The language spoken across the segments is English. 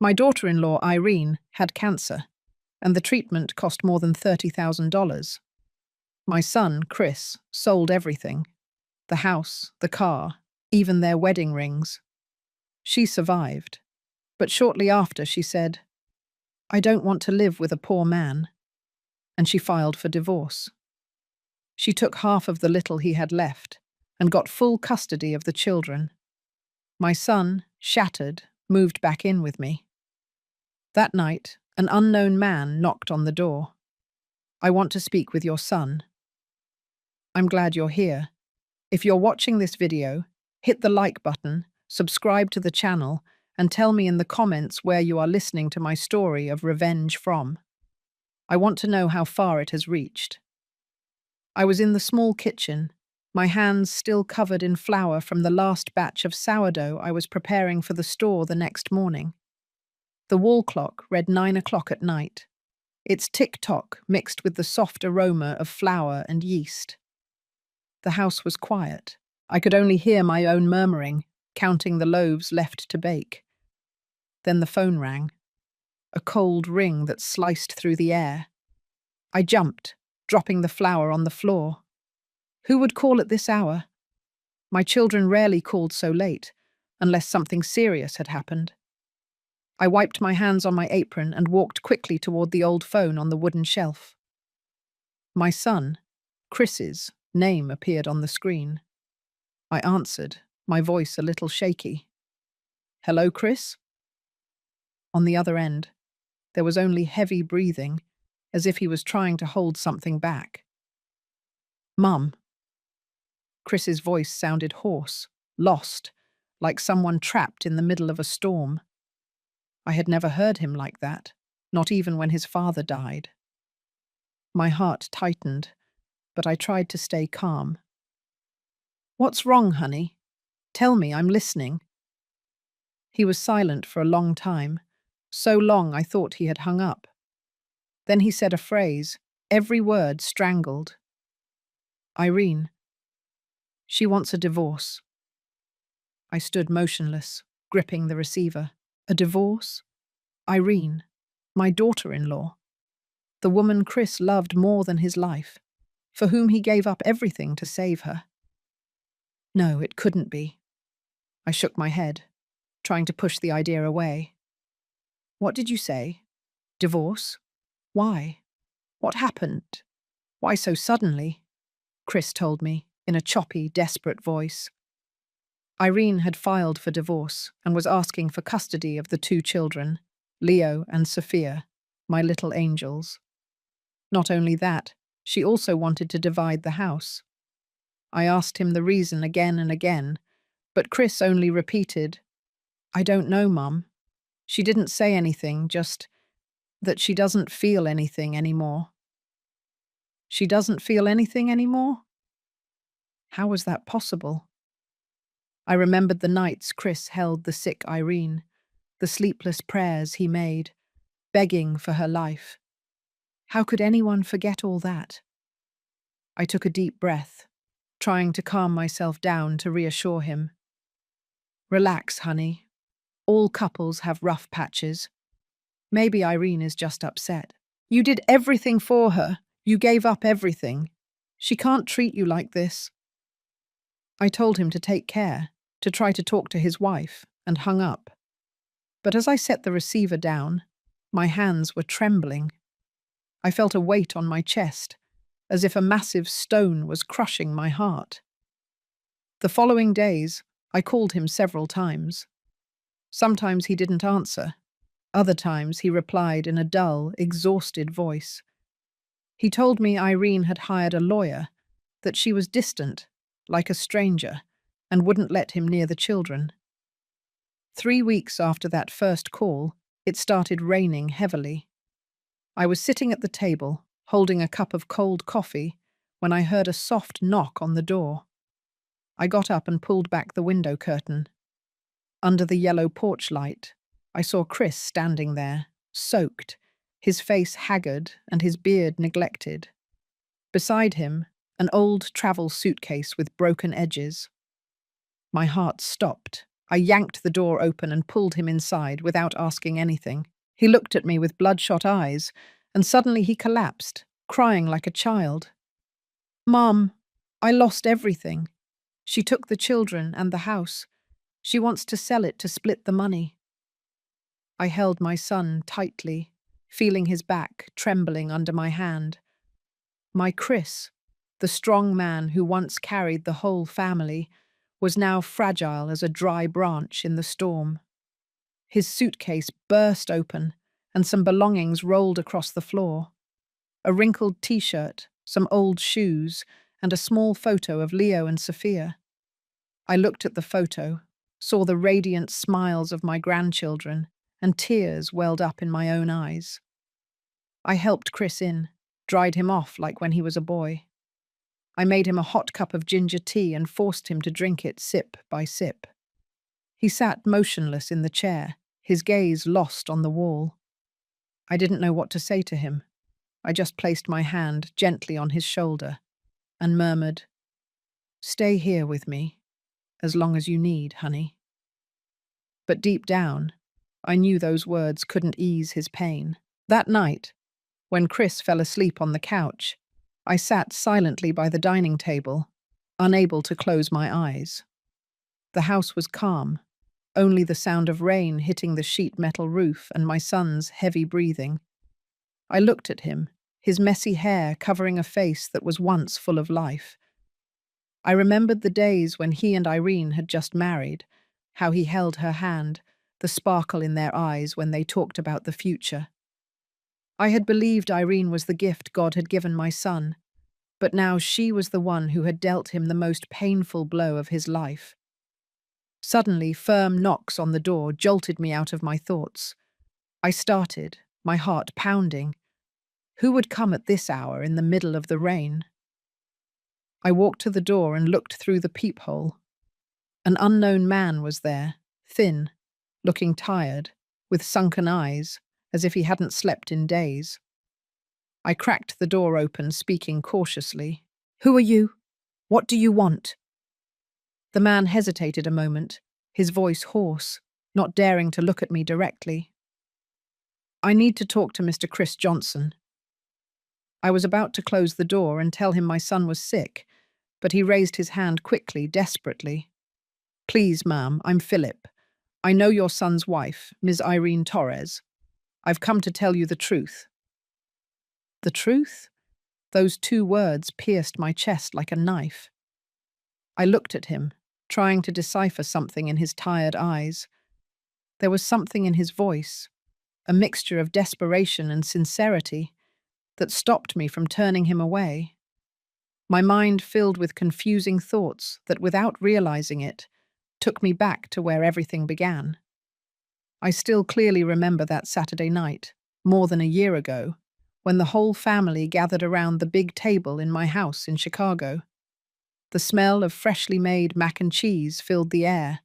My daughter-in-law, Irene, had cancer, and the treatment cost more than $30,000. My son, Chris, sold everything: the house, the car, even their wedding rings. She survived, but shortly after she said, "I don't want to live with a poor man," and she filed for divorce. She took half of the little he had left and got full custody of the children. My son, shattered, moved back in with me. That night, an unknown man knocked on the door. "I want to speak with your son." I'm glad you're here. If you're watching this video, hit the like button, subscribe to the channel, and tell me in the comments where you are listening to my story of revenge from. I want to know how far it has reached. I was in the small kitchen, my hands still covered in flour from the last batch of sourdough I was preparing for the store the next morning. The wall clock read 9 o'clock at night, its tick-tock mixed with the soft aroma of flour and yeast. The house was quiet. I could only hear my own murmuring, counting the loaves left to bake. Then the phone rang, a cold ring that sliced through the air. I jumped, dropping the flour on the floor. Who would call at this hour? My children rarely called so late, unless something serious had happened. I wiped my hands on my apron and walked quickly toward the old phone on the wooden shelf. My son, Chris's, name appeared on the screen. I answered, my voice a little shaky. "Hello, Chris?" On the other end, there was only heavy breathing, as if he was trying to hold something back. "Mum." Chris's voice sounded hoarse, lost, like someone trapped in the middle of a storm. I had never heard him like that, not even when his father died. My heart tightened, but I tried to stay calm. "What's wrong, honey? Tell me, I'm listening." He was silent for a long time, so long I thought he had hung up. Then he said a phrase, every word strangled. "Irene. She wants a divorce." I stood motionless, gripping the receiver. A divorce? Irene, my daughter-in-law, the woman Chris loved more than his life, for whom he gave up everything to save her. No, it couldn't be. I shook my head, trying to push the idea away. "What did you say? Divorce? Why? What happened? Why so suddenly?" Chris told me, in a choppy, desperate voice. Irene had filed for divorce and was asking for custody of the 2 children, Leo and Sophia, my little angels. Not only that, she also wanted to divide the house. I asked him the reason again and again, but Chris only repeated, "I don't know, Mum. She didn't say anything, just that she doesn't feel anything anymore." She doesn't feel anything anymore? How was that possible? I remembered the nights Chris held the sick Irene, the sleepless prayers he made, begging for her life. How could anyone forget all that? I took a deep breath, trying to calm myself down to reassure him. "Relax, honey. All couples have rough patches. Maybe Irene is just upset. You did everything for her. You gave up everything. She can't treat you like this." I told him to take care, to try to talk to his wife, and hung up. But as I set the receiver down, my hands were trembling. I felt a weight on my chest, as if a massive stone was crushing my heart. The following days, I called him several times. Sometimes he didn't answer. Other times he replied in a dull, exhausted voice. He told me Irene had hired a lawyer, that she was distant, like a stranger, and wouldn't let him near the children. 3 weeks after that first call, it started raining heavily. I was sitting at the table, holding a cup of cold coffee, when I heard a soft knock on the door. I got up and pulled back the window curtain. Under the yellow porch light, I saw Chris standing there, soaked, his face haggard and his beard neglected. Beside him, an old travel suitcase with broken edges. My heart stopped. I yanked the door open and pulled him inside without asking anything. He looked at me with bloodshot eyes, and suddenly he collapsed, crying like a child. "Mom, I lost everything. She took the children and the house. She wants to sell it to split the money." I held my son tightly, feeling his back trembling under my hand. My Chris, the strong man who once carried the whole family, was now fragile as a dry branch in the storm. His suitcase burst open, and some belongings rolled across the floor. A wrinkled t-shirt, some old shoes, and a small photo of Leo and Sophia. I looked at the photo, saw the radiant smiles of my grandchildren, and tears welled up in my own eyes. I helped Chris in, dried him off like when he was a boy. I made him a hot cup of ginger tea and forced him to drink it sip by sip. He sat motionless in the chair, his gaze lost on the wall. I didn't know what to say to him. I just placed my hand gently on his shoulder and murmured, "Stay here with me, as long as you need, honey." But deep down, I knew those words couldn't ease his pain. That night, when Chris fell asleep on the couch, I sat silently by the dining table, unable to close my eyes. The house was calm, only the sound of rain hitting the sheet metal roof and my son's heavy breathing. I looked at him, his messy hair covering a face that was once full of life. I remembered the days when he and Irene had just married, how he held her hand, the sparkle in their eyes when they talked about the future. I had believed Irene was the gift God had given my son, but now she was the one who had dealt him the most painful blow of his life. Suddenly, firm knocks on the door jolted me out of my thoughts. I started, my heart pounding. Who would come at this hour in the middle of the rain? I walked to the door and looked through the peephole. An unknown man was there, thin, looking tired, with sunken eyes, as if he hadn't slept in days. I cracked the door open, speaking cautiously. "Who are you? What do you want?" The man hesitated a moment, his voice hoarse, not daring to look at me directly. "I need to talk to Mr. Chris Johnson." I was about to close the door and tell him my son was sick, but he raised his hand quickly, desperately. "Please, ma'am, I'm Philip. I know your son's wife, Ms. Irene Torres. I've come to tell you the truth." The truth? Those two words pierced my chest like a knife. I looked at him, trying to decipher something in his tired eyes. There was something in his voice, a mixture of desperation and sincerity, that stopped me from turning him away. My mind filled with confusing thoughts that, without realizing it, took me back to where everything began. I still clearly remember that Saturday night, more than a year ago, when the whole family gathered around the big table in my house in Chicago. The smell of freshly made mac and cheese filled the air,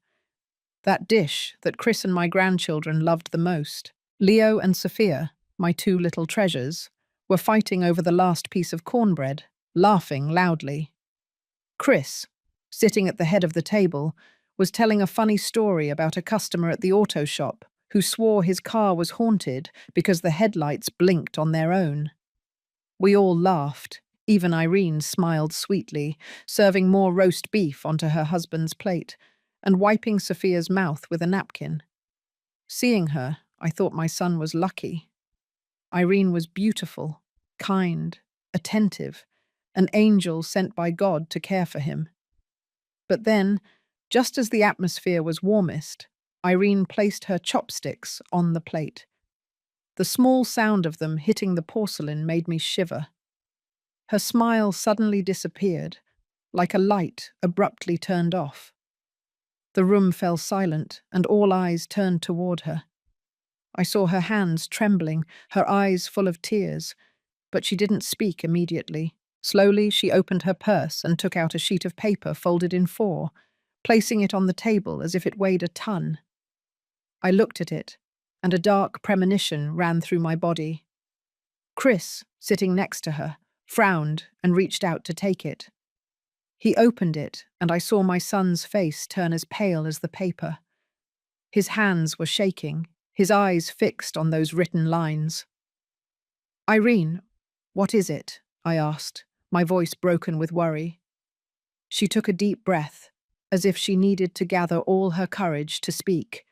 that dish that Chris and my grandchildren loved the most. Leo and Sophia, my two little treasures, were fighting over the last piece of cornbread, laughing loudly. Chris, sitting at the head of the table, was telling a funny story about a customer at the auto shop who swore his car was haunted because the headlights blinked on their own. We all laughed. Even Irene smiled sweetly, serving more roast beef onto her husband's plate and wiping Sophia's mouth with a napkin. Seeing her, I thought my son was lucky. Irene was beautiful, kind, attentive, an angel sent by God to care for him. But then, just as the atmosphere was warmest, Irene placed her chopsticks on the plate. The small sound of them hitting the porcelain made me shiver. Her smile suddenly disappeared, like a light abruptly turned off. The room fell silent, and all eyes turned toward her. I saw her hands trembling, her eyes full of tears, but she didn't speak immediately. Slowly, she opened her purse and took out a sheet of paper folded in four, placing it on the table as if it weighed a ton. I looked at it, and a dark premonition ran through my body. Chris, sitting next to her, frowned and reached out to take it. He opened it, and I saw my son's face turn as pale as the paper. His hands were shaking, his eyes fixed on those written lines. "Irene, what is it?" I asked, my voice broken with worry. She took a deep breath, as if she needed to gather all her courage to speak.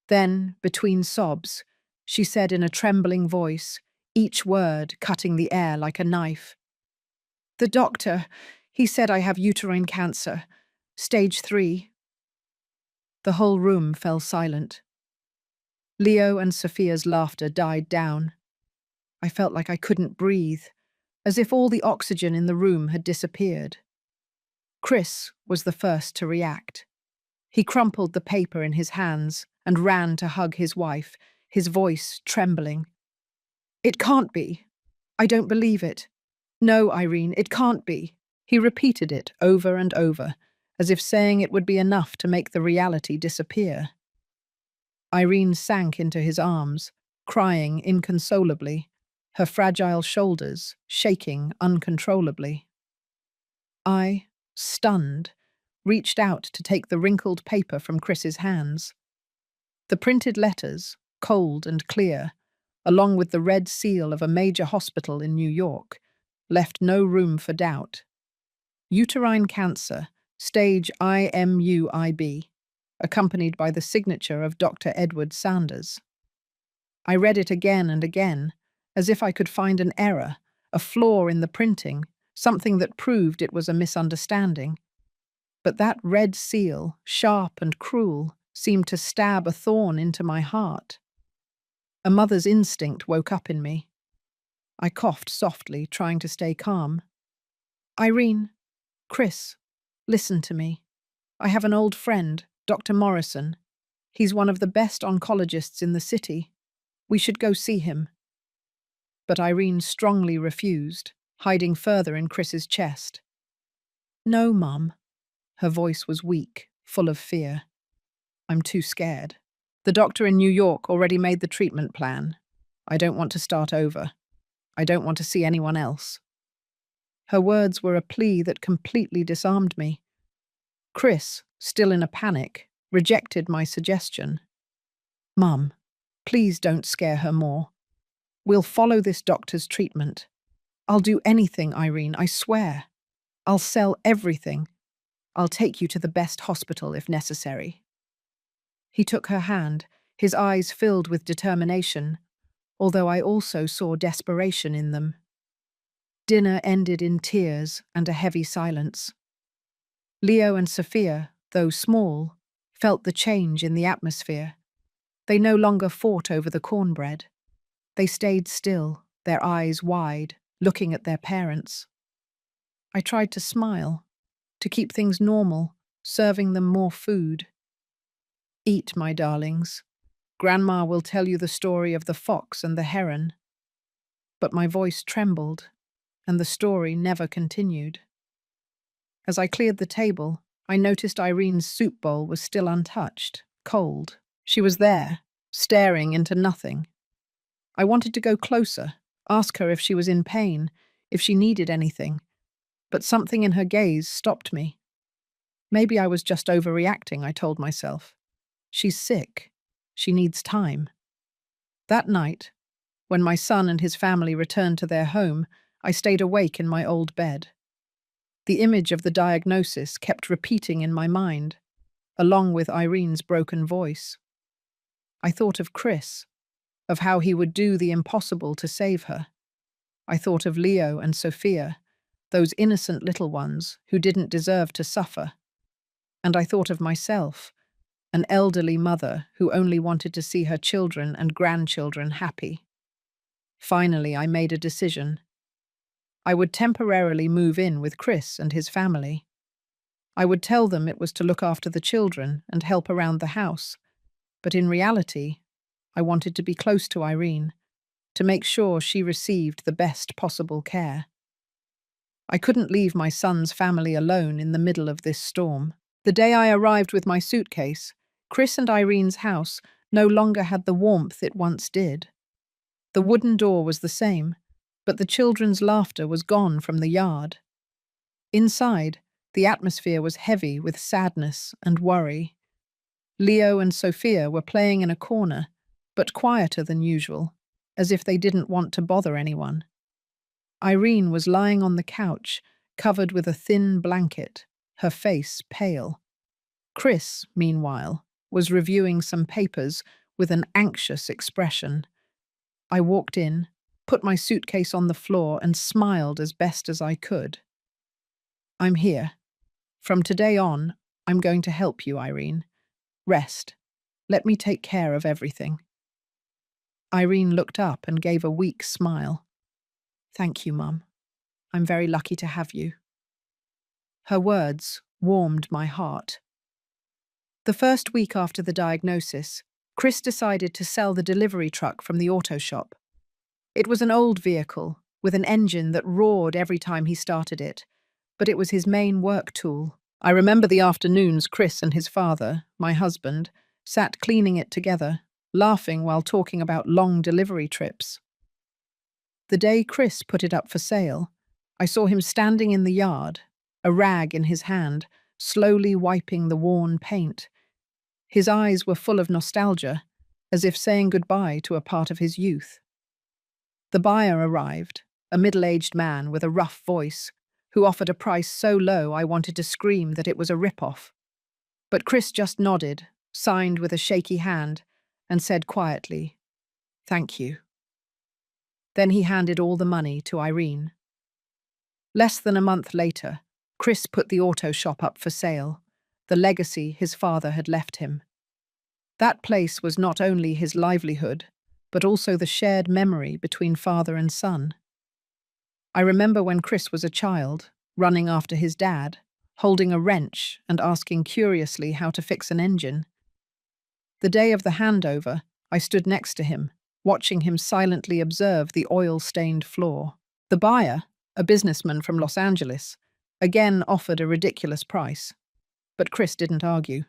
Then, between sobs, she said in a trembling voice, each word cutting the air like a knife. "The doctor, he said I have uterine cancer. Stage 3. The whole room fell silent. Leo and Sophia's laughter died down. I felt like I couldn't breathe, as if all the oxygen in the room had disappeared. Chris was the first to react. He crumpled the paper in his hands and ran to hug his wife, his voice trembling. "It can't be. I don't believe it. No, Irene, it can't be." He repeated it over and over, as if saying it would be enough to make the reality disappear. Irene sank into his arms, crying inconsolably, her fragile shoulders shaking uncontrollably. I, stunned, reached out to take the wrinkled paper from Chris's hands. The printed letters, cold and clear, along with the red seal of a major hospital in New York, left no room for doubt. Uterine cancer, stage IMUIB, accompanied by the signature of Dr. Edward Sanders. I read it again and again, as if I could find an error, a flaw in the printing, something that proved it was a misunderstanding. But that red seal, sharp and cruel, seemed to stab a thorn into my heart. A mother's instinct woke up in me. I coughed softly, trying to stay calm. "Irene, Chris, listen to me. I have an old friend, Dr. Morrison. He's one of the best oncologists in the city. We should go see him." But Irene strongly refused, hiding further in Chris's chest. "No, Mum." Her voice was weak, full of fear. "I'm too scared. The doctor in New York already made the treatment plan. I don't want to start over. I don't want to see anyone else." Her words were a plea that completely disarmed me. Chris, still in a panic, rejected my suggestion. "Mum, please don't scare her more. We'll follow this doctor's treatment. I'll do anything, Irene, I swear. I'll sell everything. I'll take you to the best hospital if necessary." He took her hand, his eyes filled with determination, although I also saw desperation in them. Dinner ended in tears and a heavy silence. Leo and Sophia, though small, felt the change in the atmosphere. They no longer fought over the cornbread. They stayed still, their eyes wide, looking at their parents. I tried to smile, to keep things normal, serving them more food. "Eat, my darlings. Grandma will tell you the story of the fox and the heron." But my voice trembled, and the story never continued. As I cleared the table, I noticed Irene's soup bowl was still untouched, cold. She was there, staring into nothing. I wanted to go closer, ask her if she was in pain, if she needed anything, but something in her gaze stopped me. Maybe I was just overreacting, I told myself. She's sick. She needs time. That night, when my son and his family returned to their home, I stayed awake in my old bed. The image of the diagnosis kept repeating in my mind, along with Irene's broken voice. I thought of Chris, of how he would do the impossible to save her. I thought of Leo and Sophia, those innocent little ones who didn't deserve to suffer. And I thought of myself, an elderly mother who only wanted to see her children and grandchildren happy. Finally, I made a decision. I would temporarily move in with Chris and his family. I would tell them it was to look after the children and help around the house, but in reality, I wanted to be close to Irene, to make sure she received the best possible care. I couldn't leave my son's family alone in the middle of this storm. The day I arrived with my suitcase, Chris and Irene's house no longer had the warmth it once did. The wooden door was the same, but the children's laughter was gone from the yard. Inside, the atmosphere was heavy with sadness and worry. Leo and Sophia were playing in a corner, but quieter than usual, as if they didn't want to bother anyone. Irene was lying on the couch, covered with a thin blanket, her face pale. Chris, meanwhile, was reviewing some papers with an anxious expression. I walked in, put my suitcase on the floor, and smiled as best as I could. "I'm here. From today on, I'm going to help you, Irene. Rest. Let me take care of everything." Irene looked up and gave a weak smile. "Thank you, Mum. I'm very lucky to have you." Her words warmed my heart. The first week after the diagnosis, Chris decided to sell the delivery truck from the auto shop. It was an old vehicle, with an engine that roared every time he started it, but it was his main work tool. I remember the afternoons Chris and his father, my husband, sat cleaning it together, laughing while talking about long delivery trips. The day Chris put it up for sale, I saw him standing in the yard, a rag in his hand, slowly wiping the worn paint. His eyes were full of nostalgia, as if saying goodbye to a part of his youth. The buyer arrived, a middle-aged man with a rough voice, who offered a price so low I wanted to scream that it was a rip-off. But Chris just nodded, signed with a shaky hand, and said quietly, "Thank you." Then he handed all the money to Irene. Less than a month later, Chris put the auto shop up for sale, the legacy his father had left him. That place was not only his livelihood, but also the shared memory between father and son. I remember when Chris was a child, running after his dad, holding a wrench and asking curiously how to fix an engine. The day of the handover, I stood next to him, watching him silently observe the oil-stained floor. The buyer, a businessman from Los Angeles, again offered a ridiculous price, but Chris didn't argue.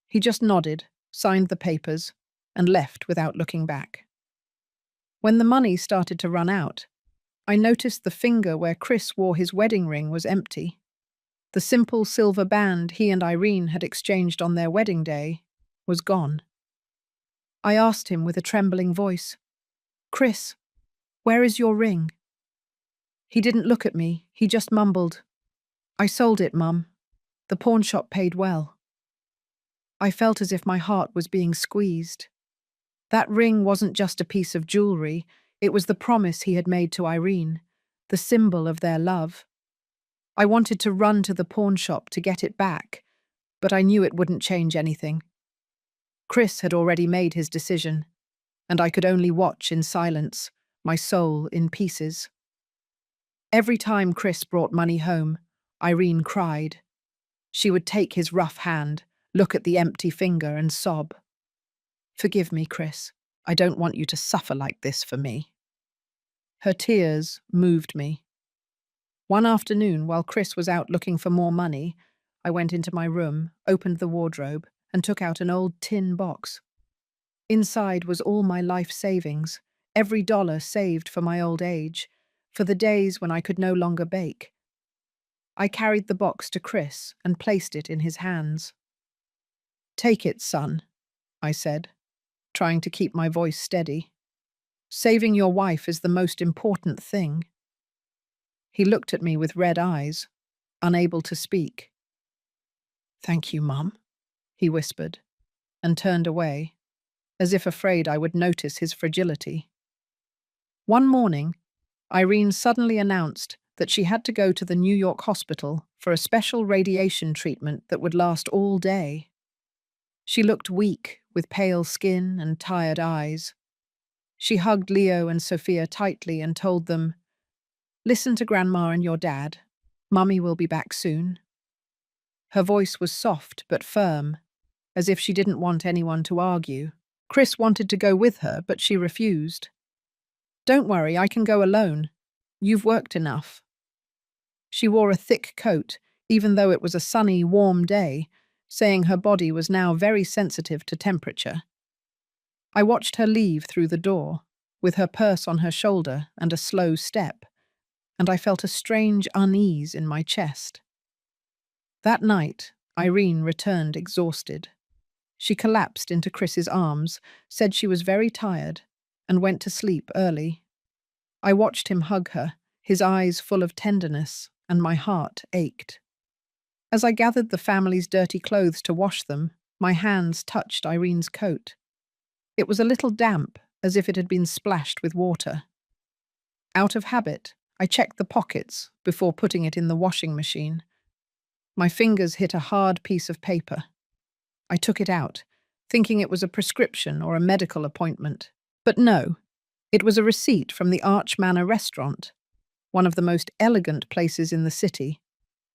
He just nodded, signed the papers, and left without looking back. When the money started to run out, I noticed the finger where Chris wore his wedding ring was empty. The simple silver band he and Irene had exchanged on their wedding day was gone. I asked him with a trembling voice, "Chris, where is your ring?" He didn't look at me, he just mumbled, "I sold it, Mum. The pawn shop paid well." I felt as if my heart was being squeezed. That ring wasn't just a piece of jewelry, it was the promise he had made to Irene, the symbol of their love. I wanted to run to the pawn shop to get it back, but I knew it wouldn't change anything. Chris had already made his decision, and I could only watch in silence, my soul in pieces. Every time Chris brought money home, Irene cried. She would take his rough hand, look at the empty finger and sob. "Forgive me, Chris. I don't want you to suffer like this for me." Her tears moved me. One afternoon, while Chris was out looking for more money, I went into my room, opened the wardrobe, and took out an old tin box. Inside was all my life savings, every dollar saved for my old age, for the days when I could no longer bake. I carried the box to Chris and placed it in his hands. "Take it, son," I said, trying to keep my voice steady. "Saving your wife is the most important thing." He looked at me with red eyes, unable to speak. "Thank you, Mum," he whispered, and turned away, as if afraid I would notice his fragility. One morning, Irene suddenly announced that she had to go to the New York hospital for a special radiation treatment that would last all day. She looked weak, with pale skin and tired eyes. She hugged Leo and Sophia tightly and told them, "Listen to Grandma and your dad. Mummy will be back soon." Her voice was soft but firm, as if she didn't want anyone to argue. Chris wanted to go with her, but she refused. "Don't worry, I can go alone. You've worked enough." She wore a thick coat, even though it was a sunny, warm day, saying her body was now very sensitive to temperature. I watched her leave through the door, with her purse on her shoulder and a slow step, and I felt a strange unease in my chest. That night, Irene returned exhausted. She collapsed into Chris's arms, said she was very tired, and went to sleep early. I watched him hug her, his eyes full of tenderness, and my heart ached. As I gathered the family's dirty clothes to wash them, my hands touched Irene's coat. It was a little damp, as if it had been splashed with water. Out of habit, I checked the pockets before putting it in the washing machine. My fingers hit a hard piece of paper. I took it out, thinking it was a prescription or a medical appointment. But no, it was a receipt from the Arch Manor restaurant, one of the most elegant places in the city,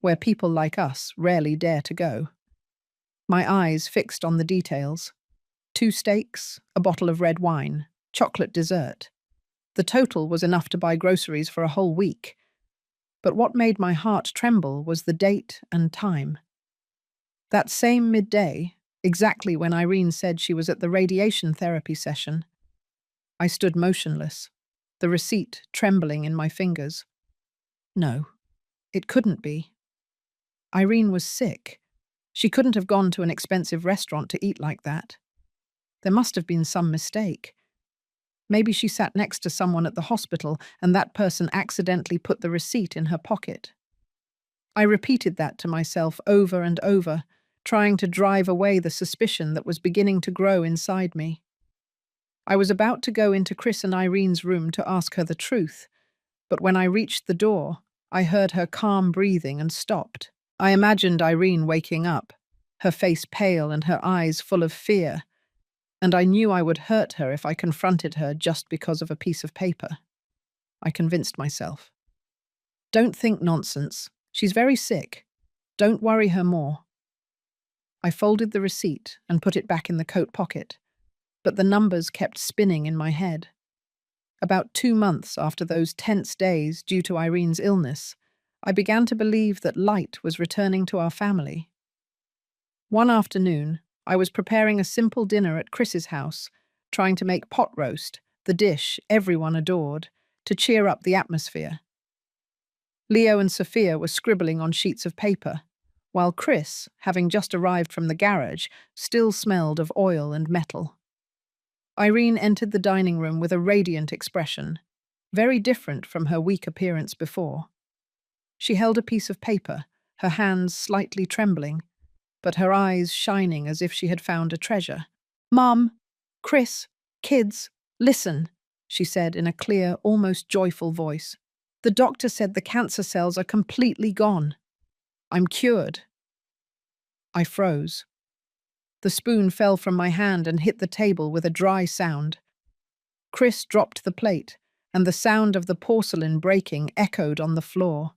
where people like us rarely dare to go. My eyes fixed on the details. 2 steaks, a bottle of red wine, chocolate dessert. The total was enough to buy groceries for a whole week. But what made my heart tremble was the date and time. That same midday, exactly when Irene said she was at the radiation therapy session, I stood motionless, the receipt trembling in my fingers. No, it couldn't be. Irene was sick. She couldn't have gone to an expensive restaurant to eat like that. There must have been some mistake. Maybe she sat next to someone at the hospital and that person accidentally put the receipt in her pocket. I repeated that to myself over and over, trying to drive away the suspicion that was beginning to grow inside me. I was about to go into Chris and Irene's room to ask her the truth, but when I reached the door, I heard her calm breathing and stopped. I imagined Irene waking up, her face pale and her eyes full of fear, and I knew I would hurt her if I confronted her just because of a piece of paper. I convinced myself. Don't think nonsense. She's very sick. Don't worry her more. I folded the receipt and put it back in the coat pocket, but the numbers kept spinning in my head. About 2 months after those tense days due to Irene's illness, I began to believe that light was returning to our family. One afternoon, I was preparing a simple dinner at Chris's house, trying to make pot roast, the dish everyone adored, to cheer up the atmosphere. Leo and Sophia were scribbling on sheets of paper, while Chris, having just arrived from the garage, still smelled of oil and metal. Irene entered the dining room with a radiant expression, very different from her weak appearance before. She held a piece of paper, her hands slightly trembling, but her eyes shining as if she had found a treasure. "Mom, Chris, kids, listen," she said in a clear, almost joyful voice. "The doctor said the cancer cells are completely gone. I'm cured." I froze. The spoon fell from my hand and hit the table with a dry sound. Chris dropped the plate, and the sound of the porcelain breaking echoed on the floor.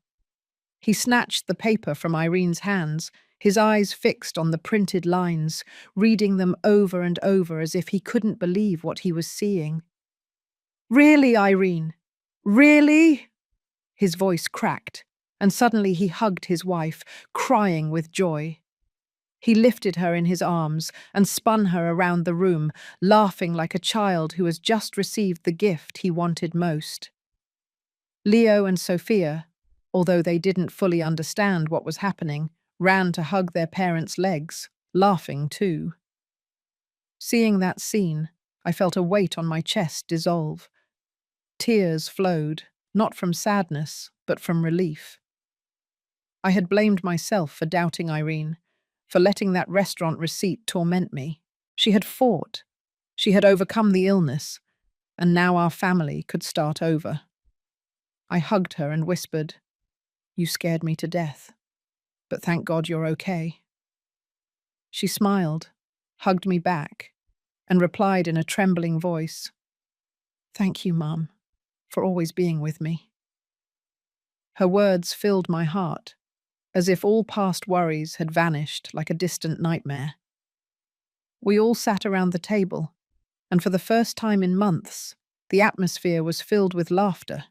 He snatched the paper from Irene's hands, his eyes fixed on the printed lines, reading them over and over as if he couldn't believe what he was seeing. "Really, Irene? Really?" His voice cracked, and suddenly he hugged his wife, crying with joy. He lifted her in his arms and spun her around the room, laughing like a child who has just received the gift he wanted most. Leo and Sophia, although they didn't fully understand what was happening, ran to hug their parents' legs, laughing too. Seeing that scene, I felt a weight on my chest dissolve. Tears flowed, not from sadness, but from relief. I had blamed myself for doubting Irene, for letting that restaurant receipt torment me. She had fought. She had overcome the illness, and now our family could start over. I hugged her and whispered, "You scared me to death, but thank God you're okay." She smiled, hugged me back, and replied in a trembling voice, "Thank you, Mum, for always being with me." Her words filled my heart, as if all past worries had vanished like a distant nightmare. We all sat around the table, and for the first time in months, the atmosphere was filled with laughter.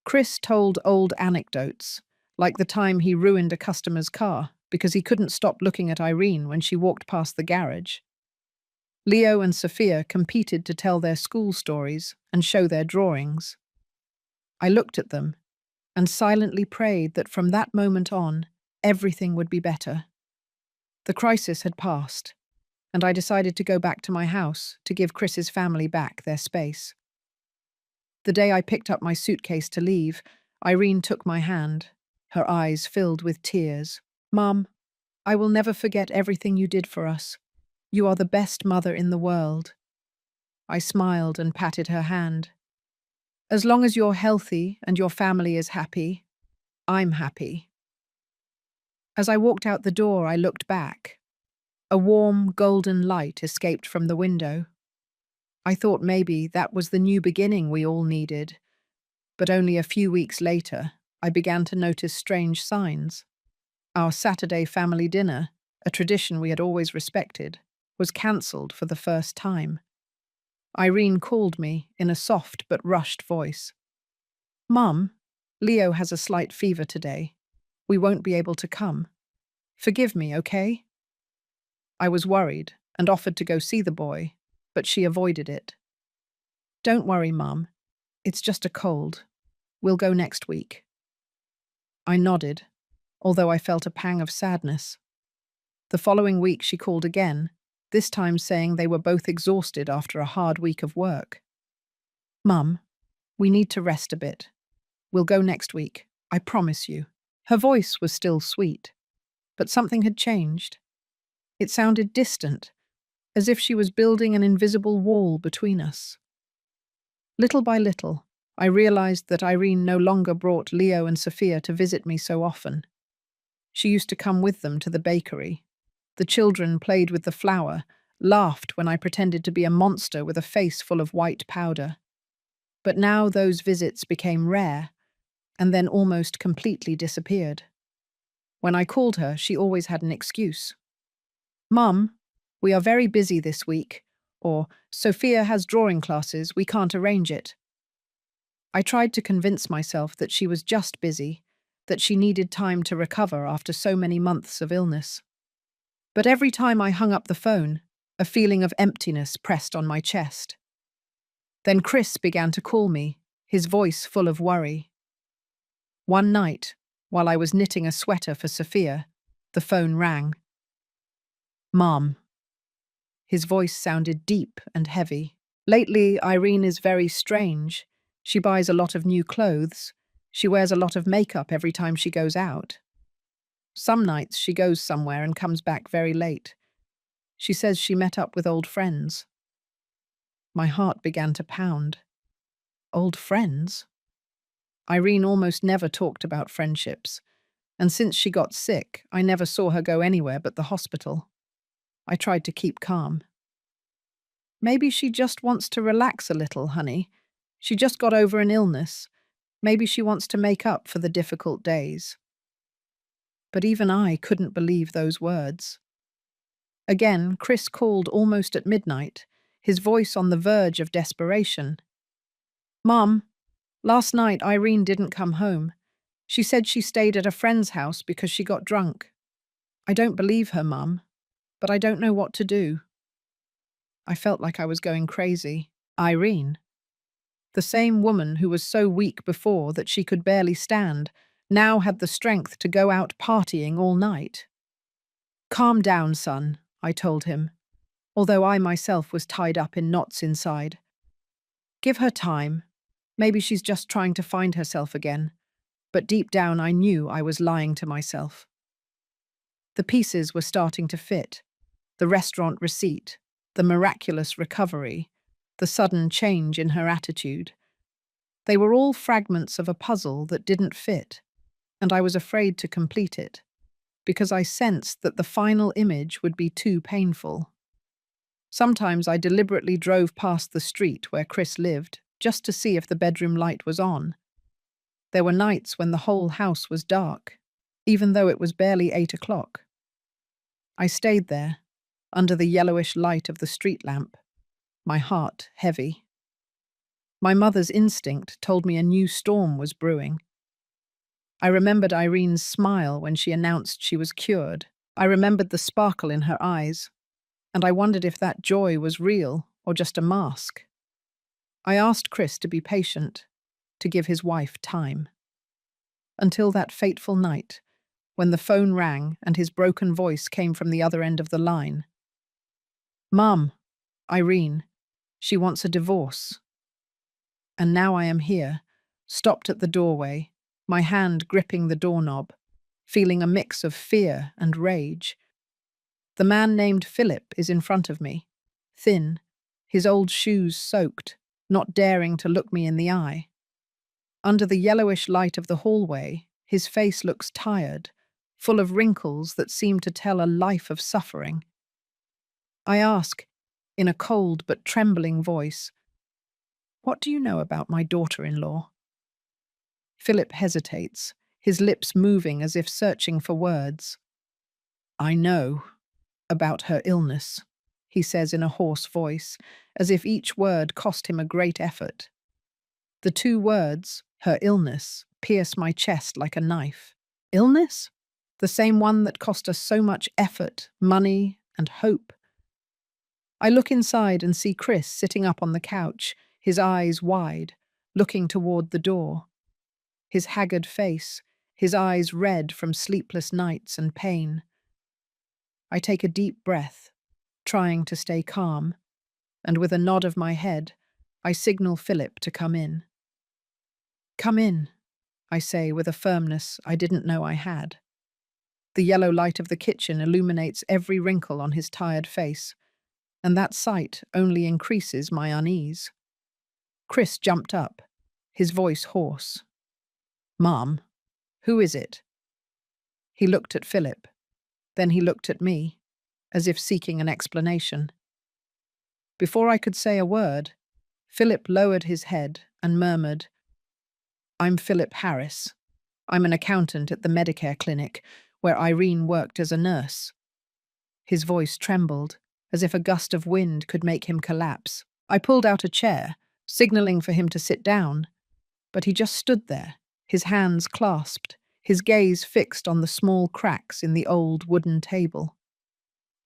Chris told old anecdotes, like the time he ruined a customer's car because he couldn't stop looking at Irene when she walked past the garage. Leo and Sophia competed to tell their school stories and show their drawings. I looked at them and silently prayed that from that moment on, everything would be better. The crisis had passed, and I decided to go back to my house to give Chris's family back their space. The day I picked up my suitcase to leave, Irene took my hand, her eyes filled with tears. "Mum, I will never forget everything you did for us. You are the best mother in the world." I smiled and patted her hand. "As long as you're healthy and your family is happy, I'm happy." As I walked out the door, I looked back. A warm, golden light escaped from the window. I thought maybe that was the new beginning we all needed, but only a few weeks later, I began to notice strange signs. Our Saturday family dinner, a tradition we had always respected, was cancelled for the first time. Irene called me in a soft but rushed voice. "Mum, Leo has a slight fever today. We won't be able to come. Forgive me, okay?" I was worried and offered to go see the boy, but she avoided it. "Don't worry, Mum. It's just a cold. We'll go next week." I nodded, although I felt a pang of sadness. The following week she called again, this time saying they were both exhausted after a hard week of work. "Mum, we need to rest a bit. We'll go next week, I promise you." Her voice was still sweet, but something had changed. It sounded distant, as if she was building an invisible wall between us. Little by little, I realized that Irene no longer brought Leo and Sophia to visit me so often. She used to come with them to the bakery. The children played with the flour, laughed when I pretended to be a monster with a face full of white powder. But now those visits became rare, and then almost completely disappeared. When I called her, she always had an excuse. "Mum, we are very busy this week," or "Sophia has drawing classes, we can't arrange it." I tried to convince myself that she was just busy, that she needed time to recover after so many months of illness. But every time I hung up the phone, a feeling of emptiness pressed on my chest. Then Chris began to call me, his voice full of worry. One night, while I was knitting a sweater for Sophia, the phone rang. "Mom." His voice sounded deep and heavy. "Lately, Irene is very strange. She buys a lot of new clothes. She wears a lot of makeup every time she goes out. Some nights she goes somewhere and comes back very late. She says she met up with old friends." My heart began to pound. Old friends? Irene almost never talked about friendships, and since she got sick, I never saw her go anywhere but the hospital. I tried to keep calm. "Maybe she just wants to relax a little, honey. She just got over an illness. Maybe she wants to make up for the difficult days." But even I couldn't believe those words. Again, Chris called almost at midnight, his voice on the verge of desperation. "Mom, last night Irene didn't come home. She said she stayed at a friend's house because she got drunk. I don't believe her, Mum, but I don't know what to do." I felt like I was going crazy. Irene, the same woman who was so weak before that she could barely stand, now had the strength to go out partying all night. "Calm down, son," I told him, although I myself was tied up in knots inside. "Give her time. Maybe she's just trying to find herself again." But deep down I knew I was lying to myself. The pieces were starting to fit. The restaurant receipt, the miraculous recovery, the sudden change in her attitude. They were all fragments of a puzzle that didn't fit, and I was afraid to complete it, because I sensed that the final image would be too painful. Sometimes I deliberately drove past the street where Chris lived, just to see if the bedroom light was on. There were nights when the whole house was dark, even though it was barely 8 o'clock. I stayed there, under the yellowish light of the street lamp, my heart heavy. My mother's instinct told me a new storm was brewing. I remembered Irene's smile when she announced she was cured. I remembered the sparkle in her eyes, and I wondered if that joy was real or just a mask. I asked Chris to be patient, to give his wife time. Until that fateful night, when the phone rang and his broken voice came from the other end of the line. Mum, Irene, she wants a divorce. And now I am here, stopped at the doorway, my hand gripping the doorknob, feeling a mix of fear and rage. The man named Philip is in front of me, thin, his old shoes soaked, not daring to look me in the eye. Under the yellowish light of the hallway, his face looks tired, full of wrinkles that seem to tell a life of suffering. I ask, in a cold but trembling voice, "What do you know about my daughter-in-law?" Philip hesitates, his lips moving as if searching for words. "I know about her illness," he says in a hoarse voice, as if each word cost him a great effort. The two words, her illness, pierce my chest like a knife. Illness? The same one that cost us so much effort, money, and hope. I look inside and see Chris sitting up on the couch, his eyes wide, looking toward the door. His haggard face, his eyes red from sleepless nights and pain. I take a deep breath, trying to stay calm, and with a nod of my head, I signal Philip to come in. "Come in," I say with a firmness I didn't know I had. The yellow light of the kitchen illuminates every wrinkle on his tired face, and that sight only increases my unease. Chris jumped up, his voice hoarse. "Mom, who is it?" He looked at Philip. Then he looked at me, as if seeking an explanation. Before I could say a word, Philip lowered his head and murmured, "I'm Philip Harris. I'm an accountant at the Medicare clinic, where Irene worked as a nurse." His voice trembled, as if a gust of wind could make him collapse. I pulled out a chair, signaling for him to sit down, but he just stood there, his hands clasped, his gaze fixed on the small cracks in the old wooden table.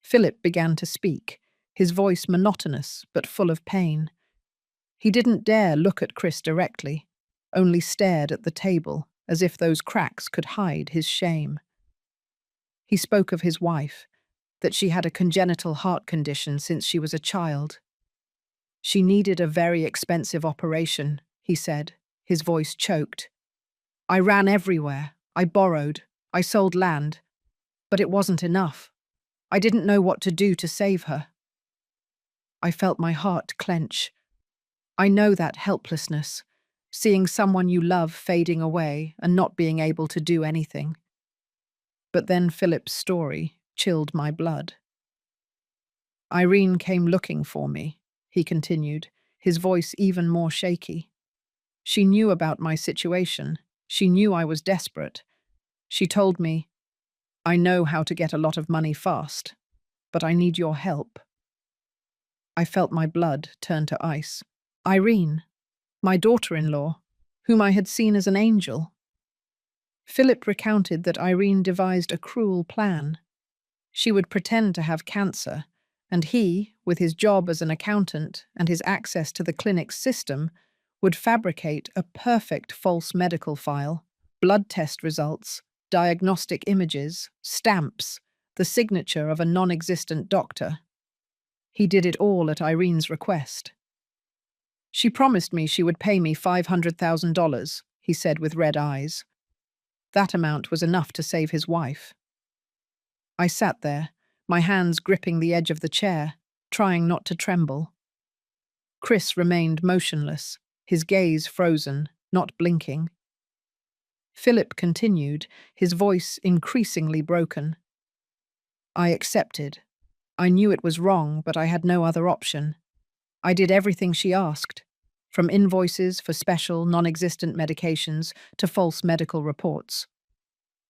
Philip began to speak, his voice monotonous but full of pain. He didn't dare look at Chris directly, only stared at the table, as if those cracks could hide his shame. He spoke of his wife, that she had a congenital heart condition since she was a child. "She needed a very expensive operation," he said, his voice choked. "I ran everywhere. I borrowed. I sold land. But it wasn't enough. I didn't know what to do to save her." I felt my heart clench. I know that helplessness, seeing someone you love fading away and not being able to do anything. But then Philip's story chilled my blood. "Irene came looking for me," he continued, his voice even more shaky. "She knew about my situation. She knew I was desperate. She told me, 'I know how to get a lot of money fast, but I need your help.'" I felt my blood turn to ice. Irene, my daughter-in-law, whom I had seen as an angel. Philip recounted that Irene devised a cruel plan. She would pretend to have cancer, and he, with his job as an accountant and his access to the clinic's system, would fabricate a perfect false medical file, blood test results, diagnostic images, stamps, the signature of a non-existent doctor. He did it all at Irene's request. "She promised me she would pay me $500,000, he said with red eyes. That amount was enough to save his wife. I sat there, my hands gripping the edge of the chair, trying not to tremble. Chris remained motionless, his gaze frozen, not blinking. Philip continued, his voice increasingly broken. "I accepted. I knew it was wrong, but I had no other option. I did everything she asked, from invoices for special, non-existent medications to false medical reports.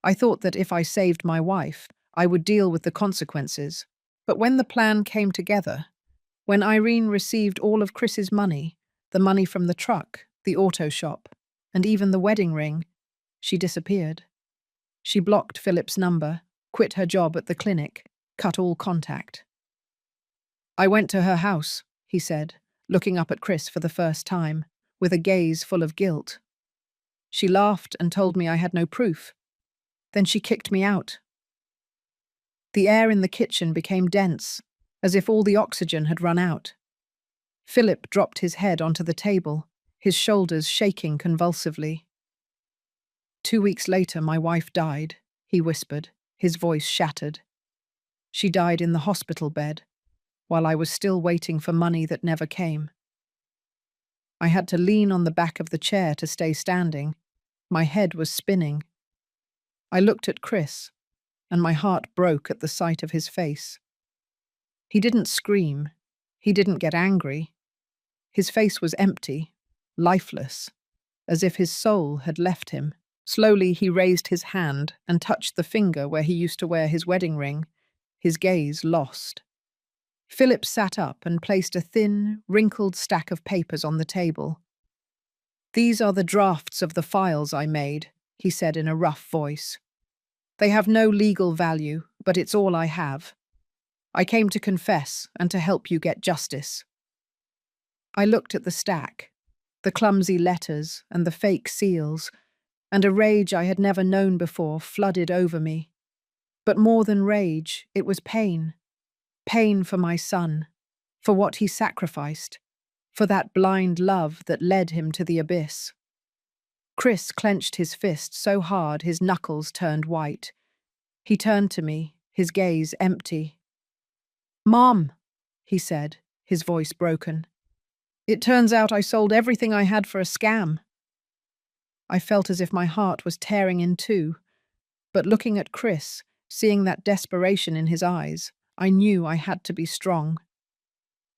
I thought that if I saved my wife, I would deal with the consequences. But when the plan came together, when Irene received all of Chris's money, the money from the truck, the auto shop, and even the wedding ring, she disappeared. She blocked Philip's number, quit her job at the clinic, cut all contact. I went to her house," he said, looking up at Chris for the first time, with a gaze full of guilt. "She laughed and told me I had no proof. Then she kicked me out." The air in the kitchen became dense, as if all the oxygen had run out. Philip dropped his head onto the table, his shoulders shaking convulsively. 2 weeks later, my wife died, he whispered, his voice shattered. She died in the hospital bed, while I was still waiting for money that never came. I had to lean on the back of the chair to stay standing. My head was spinning. I looked at Chris, and my heart broke at the sight of his face. He didn't scream. He didn't get angry. His face was empty, lifeless, as if his soul had left him. Slowly he raised his hand and touched the finger where he used to wear his wedding ring, his gaze lost. Philip sat up and placed a thin, wrinkled stack of papers on the table. "These are the drafts of the files I made," he said in a rough voice. "They have no legal value, but it's all I have. I came to confess and to help you get justice." I looked at the stack, the clumsy letters and the fake seals, and a rage I had never known before flooded over me. But more than rage, it was pain. Pain for my son, for what he sacrificed, for that blind love that led him to the abyss. Chris clenched his fist so hard his knuckles turned white. He turned to me, his gaze empty. "Mom," he said, his voice broken. "It turns out I sold everything I had for a scam." I felt as if my heart was tearing in two, but looking at Chris, seeing that desperation in his eyes, I knew I had to be strong.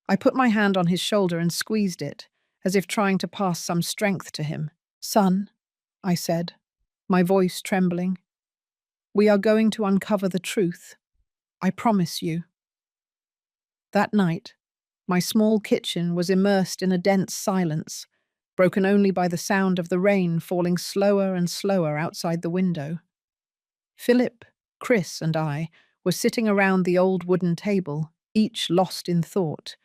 I put my hand on his shoulder and squeezed it, as if trying to pass some strength to him. "Son," I said, my voice trembling, "we are going to uncover the truth. I promise you." That night, my small kitchen was immersed in a dense silence, broken only by the sound of the rain falling slower and slower outside the window. Philip, Chris, and I were sitting around the old wooden table, each lost in thought,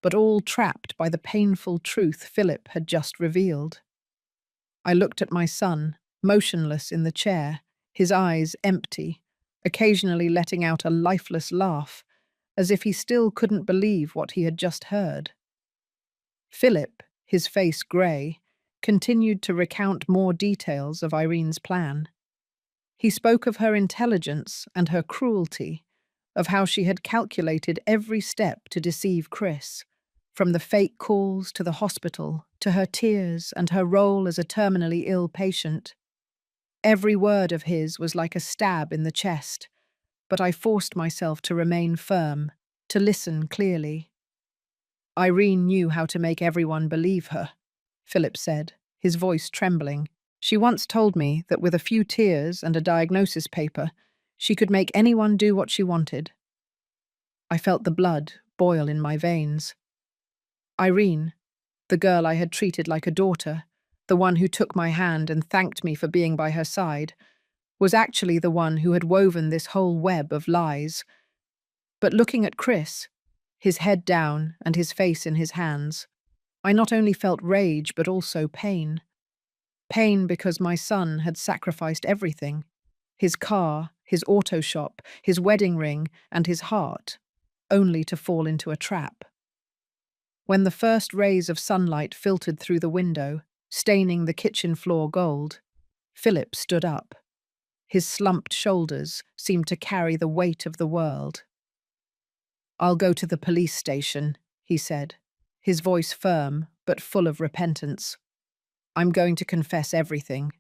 but all trapped by the painful truth Philip had just revealed. I looked at my son, motionless in the chair, his eyes empty, occasionally letting out a lifeless laugh, as if he still couldn't believe what he had just heard. Philip, his face grey, continued to recount more details of Irene's plan. He spoke of her intelligence and her cruelty, of how she had calculated every step to deceive Chris, from the fake calls to the hospital, to her tears and her role as a terminally ill patient. Every word of his was like a stab in the chest, but I forced myself to remain firm, to listen clearly. "Irene knew how to make everyone believe her," Philip said, his voice trembling. "She once told me that with a few tears and a diagnosis paper, she could make anyone do what she wanted." I felt the blood boil in my veins. Irene, the girl I had treated like a daughter, the one who took my hand and thanked me for being by her side, was actually the one who had woven this whole web of lies. But looking at Chris, his head down and his face in his hands, I not only felt rage but also pain. Pain because my son had sacrificed everything: his car, his auto shop, his wedding ring, and his heart, only to fall into a trap. When the first rays of sunlight filtered through the window, staining the kitchen floor gold, Philip stood up. His slumped shoulders seemed to carry the weight of the world. "I'll go to the police station," he said, his voice firm but full of repentance. "I'm going to confess everything.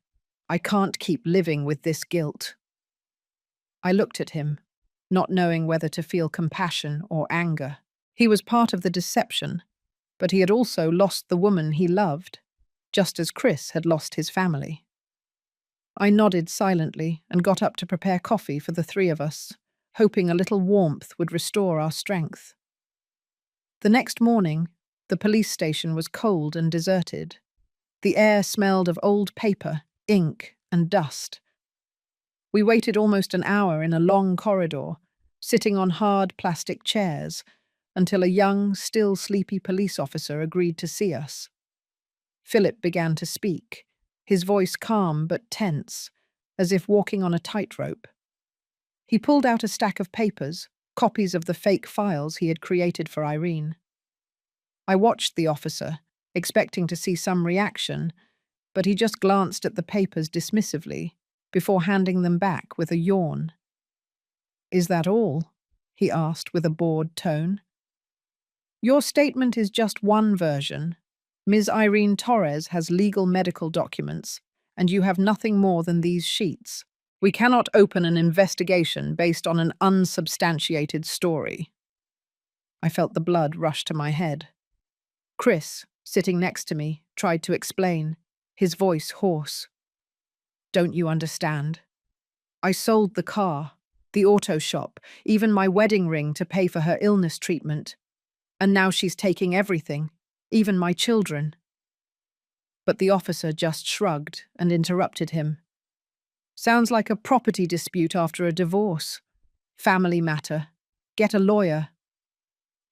I can't keep living with this guilt." I looked at him, not knowing whether to feel compassion or anger. He was part of the deception, but he had also lost the woman he loved, just as Chris had lost his family. I nodded silently and got up to prepare coffee for the three of us, hoping a little warmth would restore our strength. The next morning, the police station was cold and deserted. The air smelled of old paper, ink, and dust. We waited almost an hour in a long corridor, sitting on hard plastic chairs, until a young, still sleepy police officer agreed to see us. Philip began to speak, his voice calm but tense, as if walking on a tightrope. He pulled out a stack of papers, copies of the fake files he had created for Irene. I watched the officer, expecting to see some reaction, but he just glanced at the papers dismissively before handing them back with a yawn. "Is that all?" he asked with a bored tone. "Your statement is just one version. Ms. Irene Torres has legal medical documents, and you have nothing more than these sheets. We cannot open an investigation based on an unsubstantiated story." I felt the blood rush to my head. Chris, sitting next to me, tried to explain, his voice hoarse. "Don't you understand? I sold the car, the auto shop, even my wedding ring to pay for her illness treatment. And now she's taking everything, even my children." But the officer just shrugged and interrupted him. "Sounds like a property dispute after a divorce. Family matter. Get a lawyer."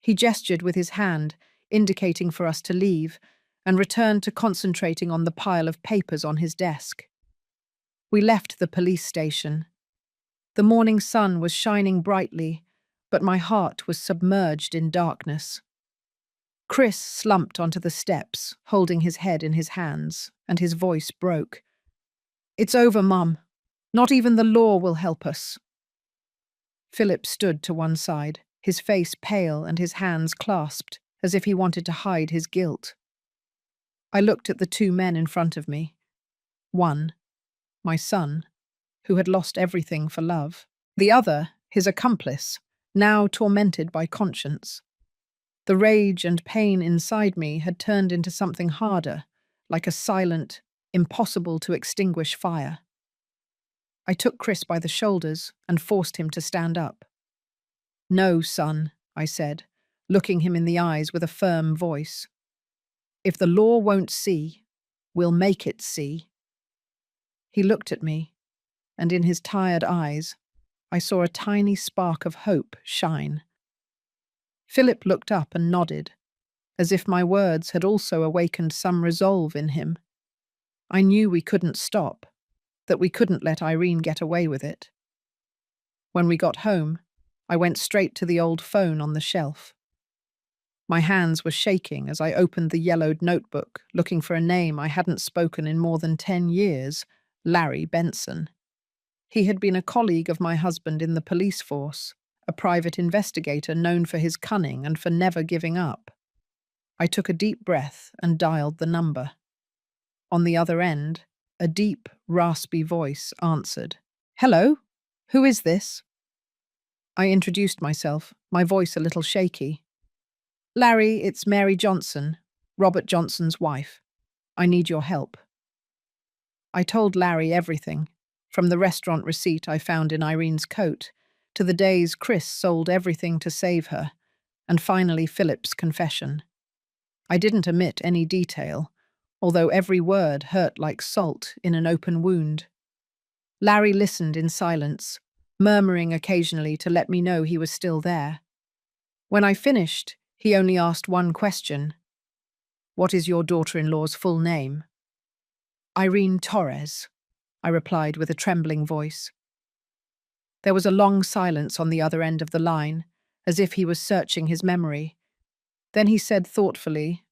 He gestured with his hand, indicating for us to leave, and returned to concentrating on the pile of papers on his desk. We left the police station. The morning sun was shining brightly, but my heart was submerged in darkness. Chris slumped onto the steps, holding his head in his hands, and his voice broke. "It's over, Mum. Not even the law will help us." Philip stood to one side, his face pale and his hands clasped, as if he wanted to hide his guilt. I looked at the two men in front of me. One, my son, who had lost everything for love. The other, his accomplice, now tormented by conscience. The rage and pain inside me had turned into something harder, like a silent, impossible to extinguish fire. I took Chris by the shoulders and forced him to stand up. "No, son," I said, looking him in the eyes with a firm voice. "If the law won't see, we'll make it see." He looked at me, and in his tired eyes, I saw a tiny spark of hope shine. Philip looked up and nodded, as if my words had also awakened some resolve in him. I knew we couldn't stop, that we couldn't let Irene get away with it. When we got home, I went straight to the old phone on the shelf. My hands were shaking as I opened the yellowed notebook, looking for a name I hadn't spoken in more than 10 years, Larry Benson. He had been a colleague of my husband in the police force, a private investigator known for his cunning and for never giving up. I took a deep breath and dialed the number. On the other end, a deep, raspy voice answered. "Hello? Who is this?" I introduced myself, my voice a little shaky. "Larry, it's Mary Johnson, Robert Johnson's wife. I need your help." I told Larry everything, from the restaurant receipt I found in Irene's coat, to the days Chris sold everything to save her, and finally Philip's confession. I didn't omit any detail, although every word hurt like salt in an open wound. Larry listened in silence, murmuring occasionally to let me know he was still there. When I finished, he only asked one question. "What is your daughter-in-law's full name?" "Irene Torres," I replied with a trembling voice. There was a long silence on the other end of the line, as if he was searching his memory. Then he said thoughtfully,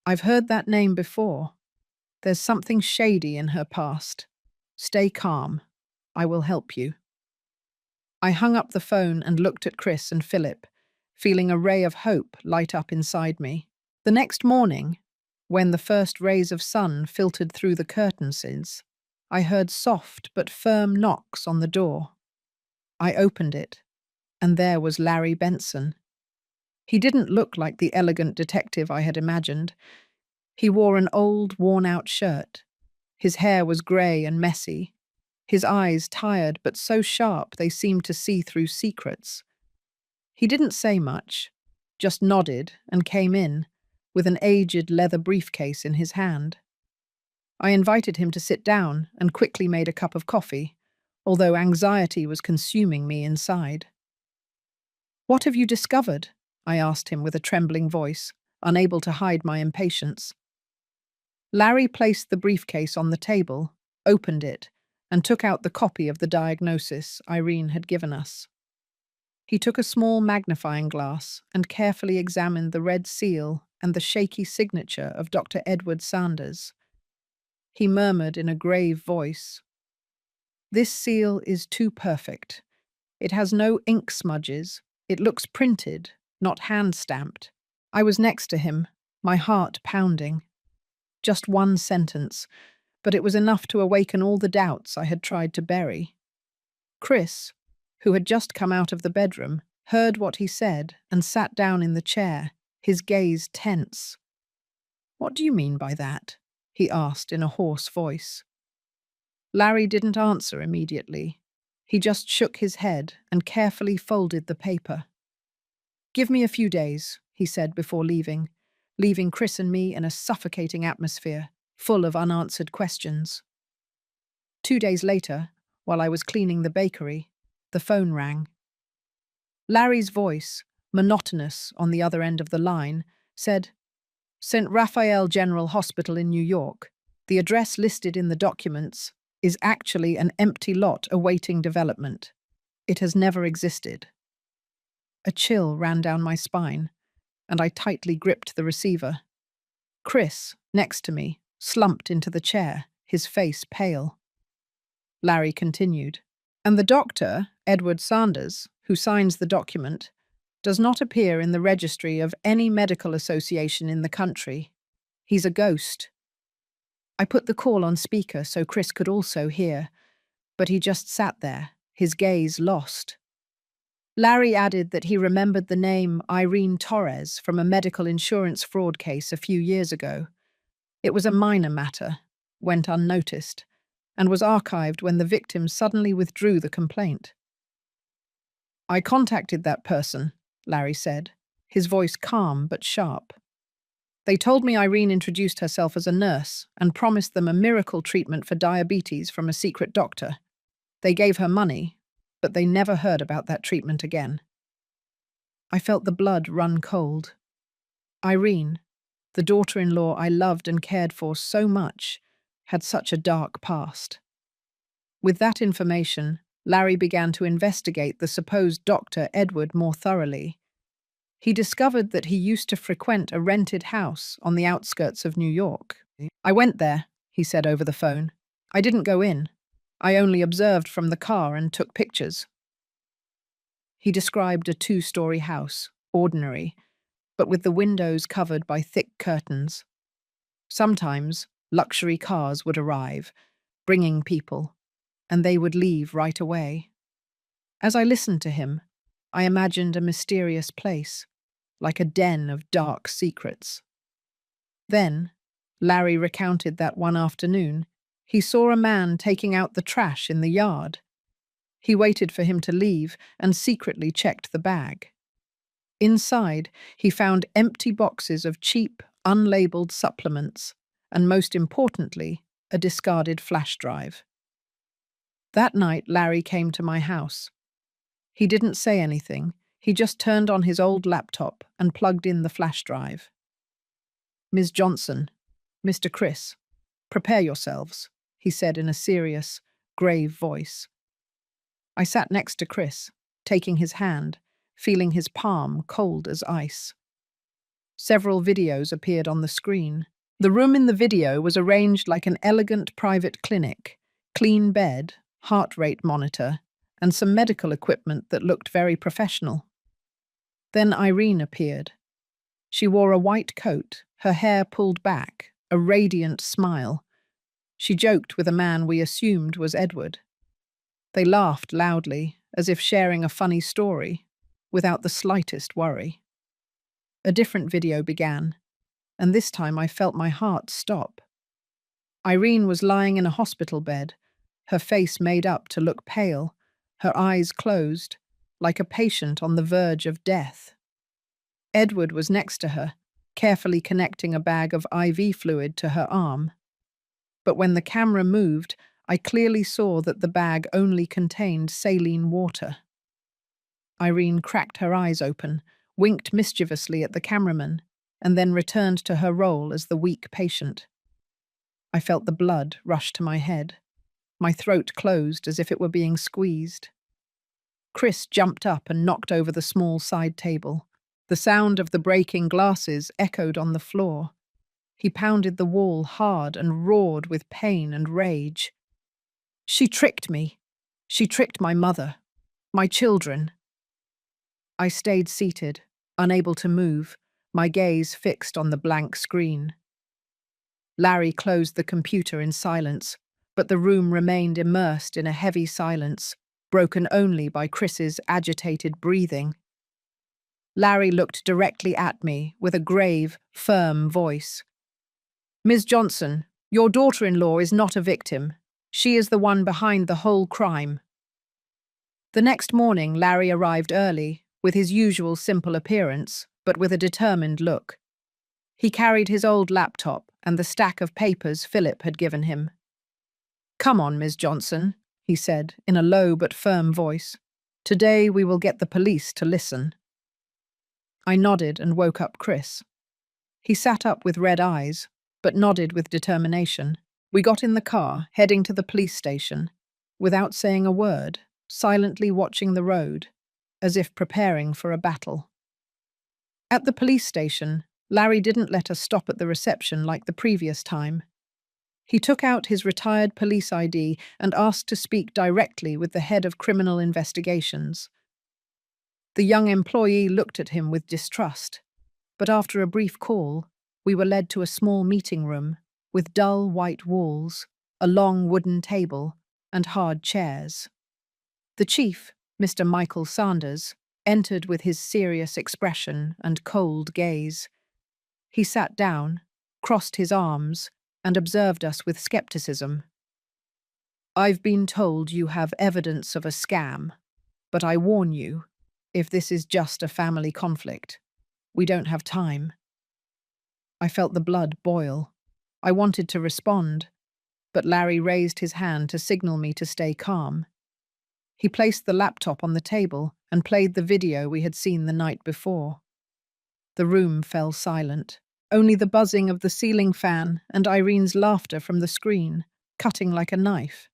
"I've heard that name before. There's something shady in her past. Stay calm. I will help you." I hung up the phone and looked at Chris and Philip, feeling a ray of hope light up inside me. The next morning, when the first rays of sun filtered through the curtains, I heard soft but firm knocks on the door. I opened it, and there was Larry Benson. He didn't look like the elegant detective I had imagined. He wore an old, worn-out shirt. His hair was grey and messy, his eyes tired but so sharp they seemed to see through secrets. He didn't say much, just nodded and came in, with an aged leather briefcase in his hand. I invited him to sit down and quickly made a cup of coffee, although anxiety was consuming me inside. "What have you discovered?" I asked him with a trembling voice, unable to hide my impatience. Larry placed the briefcase on the table, opened it, and took out the copy of the diagnosis Irene had given us. He took a small magnifying glass and carefully examined the red seal and the shaky signature of Dr. Edward Sanders. He murmured in a grave voice, "This seal is too perfect. It has no ink smudges. It looks printed, not hand-stamped." I was next to him, my heart pounding. Just one sentence, but it was enough to awaken all the doubts I had tried to bury. Chris, who had just come out of the bedroom, heard what he said and sat down in the chair, his gaze tense. "What do you mean by that?" he asked in a hoarse voice. Larry didn't answer immediately. He just shook his head and carefully folded the paper. "Give me a few days," he said before leaving Chris and me in a suffocating atmosphere, full of unanswered questions. 2 days later, while I was cleaning the bakery, the phone rang. Larry's voice, monotonous on the other end of the line, said, "St. Raphael General Hospital in New York. The address listed in the documents is actually an empty lot awaiting development. It has never existed." A chill ran down my spine, and I tightly gripped the receiver. Chris, next to me, slumped into the chair, his face pale. Larry continued, "And the doctor, Edward Sanders, who signs the document, does not appear in the registry of any medical association in the country. He's a ghost." I put the call on speaker so Chris could also hear, but he just sat there, his gaze lost. Larry added that he remembered the name Irene Torres from a medical insurance fraud case a few years ago. It was a minor matter, went unnoticed, and was archived when the victim suddenly withdrew the complaint. "I contacted that person," Larry said, his voice calm but sharp. "They told me Irene introduced herself as a nurse and promised them a miracle treatment for diabetes from a secret doctor. They gave her money, but they never heard about that treatment again." I felt the blood run cold. Irene, the daughter-in-law I loved and cared for so much, had such a dark past. With that information, Larry began to investigate the supposed Dr. Edward more thoroughly. He discovered that he used to frequent a rented house on the outskirts of New York. "I went there," he said over the phone. "I didn't go in. I only observed from the car and took pictures." He described a 2-story house, ordinary, but with the windows covered by thick curtains. Sometimes, luxury cars would arrive, bringing people, and they would leave right away. As I listened to him, I imagined a mysterious place, like a den of dark secrets. Then, Larry recounted that one afternoon, he saw a man taking out the trash in the yard. He waited for him to leave and secretly checked the bag. Inside, he found empty boxes of cheap, unlabeled supplements, and most importantly, a discarded flash drive. That night, Larry came to my house. He didn't say anything. He just turned on his old laptop and plugged in the flash drive. "Ms. Johnson, Mr. Chris, prepare yourselves," he said in a serious, grave voice. I sat next to Chris, taking his hand, feeling his palm cold as ice. Several videos appeared on the screen. The room in the video was arranged like an elegant private clinic, clean bed, heart rate monitor, and some medical equipment that looked very professional. Then Irene appeared. She wore a white coat, her hair pulled back, a radiant smile. She joked with a man we assumed was Edward. They laughed loudly, as if sharing a funny story, without the slightest worry. A different video began, and this time I felt my heart stop. Irene was lying in a hospital bed, her face made up to look pale, her eyes closed, like a patient on the verge of death. Edward was next to her, carefully connecting a bag of IV fluid to her arm. But when the camera moved, I clearly saw that the bag only contained saline water. Irene cracked her eyes open, winked mischievously at the cameraman, and then returned to her role as the weak patient. I felt the blood rush to my head. My throat closed as if it were being squeezed. Chris jumped up and knocked over the small side table. The sound of the breaking glasses echoed on the floor. He pounded the wall hard and roared with pain and rage. She tricked me. She tricked my mother. My children. I stayed seated, unable to move, my gaze fixed on the blank screen. Larry closed the computer in silence, but the room remained immersed in a heavy silence, broken only by Chris's agitated breathing. Larry looked directly at me with a grave, firm voice. "Ms. Johnson, your daughter-in-law is not a victim. She is the one behind the whole crime." The next morning, Larry arrived early, with his usual simple appearance, but with a determined look. He carried his old laptop and the stack of papers Philip had given him. "Come on, Ms. Johnson," he said in a low but firm voice. "Today we will get the police to listen." I nodded and woke up Chris. He sat up with red eyes, but nodded with determination. We got in the car, heading to the police station, without saying a word, silently watching the road, as if preparing for a battle. At the police station, Larry didn't let us stop at the reception like the previous time. He took out his retired police ID and asked to speak directly with the head of criminal investigations. The young employee looked at him with distrust, but after a brief call, we were led to a small meeting room with dull white walls, a long wooden table, and hard chairs. The chief, Mr. Michael Sanders, entered with his serious expression and cold gaze. He sat down, crossed his arms, and observed us with skepticism. "I've been told you have evidence of a scam, but I warn you, if this is just a family conflict, we don't have time." I felt the blood boil. I wanted to respond, but Larry raised his hand to signal me to stay calm. He placed the laptop on the table and played the video we had seen the night before. The room fell silent. Only the buzzing of the ceiling fan and Irene's laughter from the screen, cutting like a knife.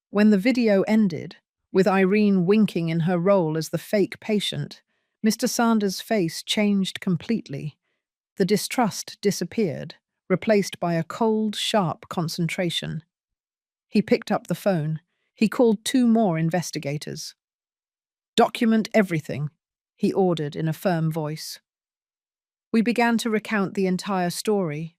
When the video ended, with Irene winking in her role as the fake patient, Mr. Sanders' face changed completely. The distrust disappeared, replaced by a cold, sharp concentration. He picked up the phone. He called 2 more investigators. "Document everything," he ordered in a firm voice. We began to recount the entire story.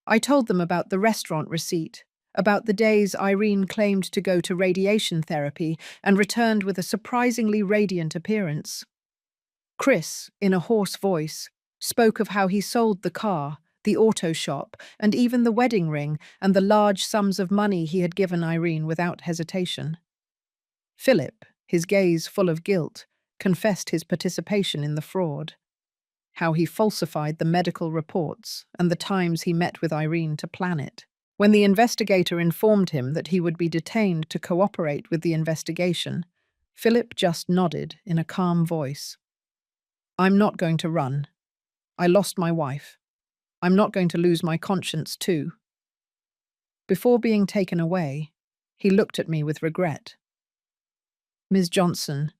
I told them about the restaurant receipt, about the days Irene claimed to go to radiation therapy and returned with a surprisingly radiant appearance. Chris, in a hoarse voice, spoke of how he sold the car, the auto shop, and even the wedding ring and the large sums of money he had given Irene without hesitation. Philip, his gaze full of guilt, confessed his participation in the fraud. How he falsified the medical reports and the times he met with Irene to plan it. When the investigator informed him that he would be detained to cooperate with the investigation, Philip just nodded in a calm voice. "I'm not going to run. I lost my wife. I'm not going to lose my conscience too." Before being taken away, he looked at me with regret. "Ms. Johnson,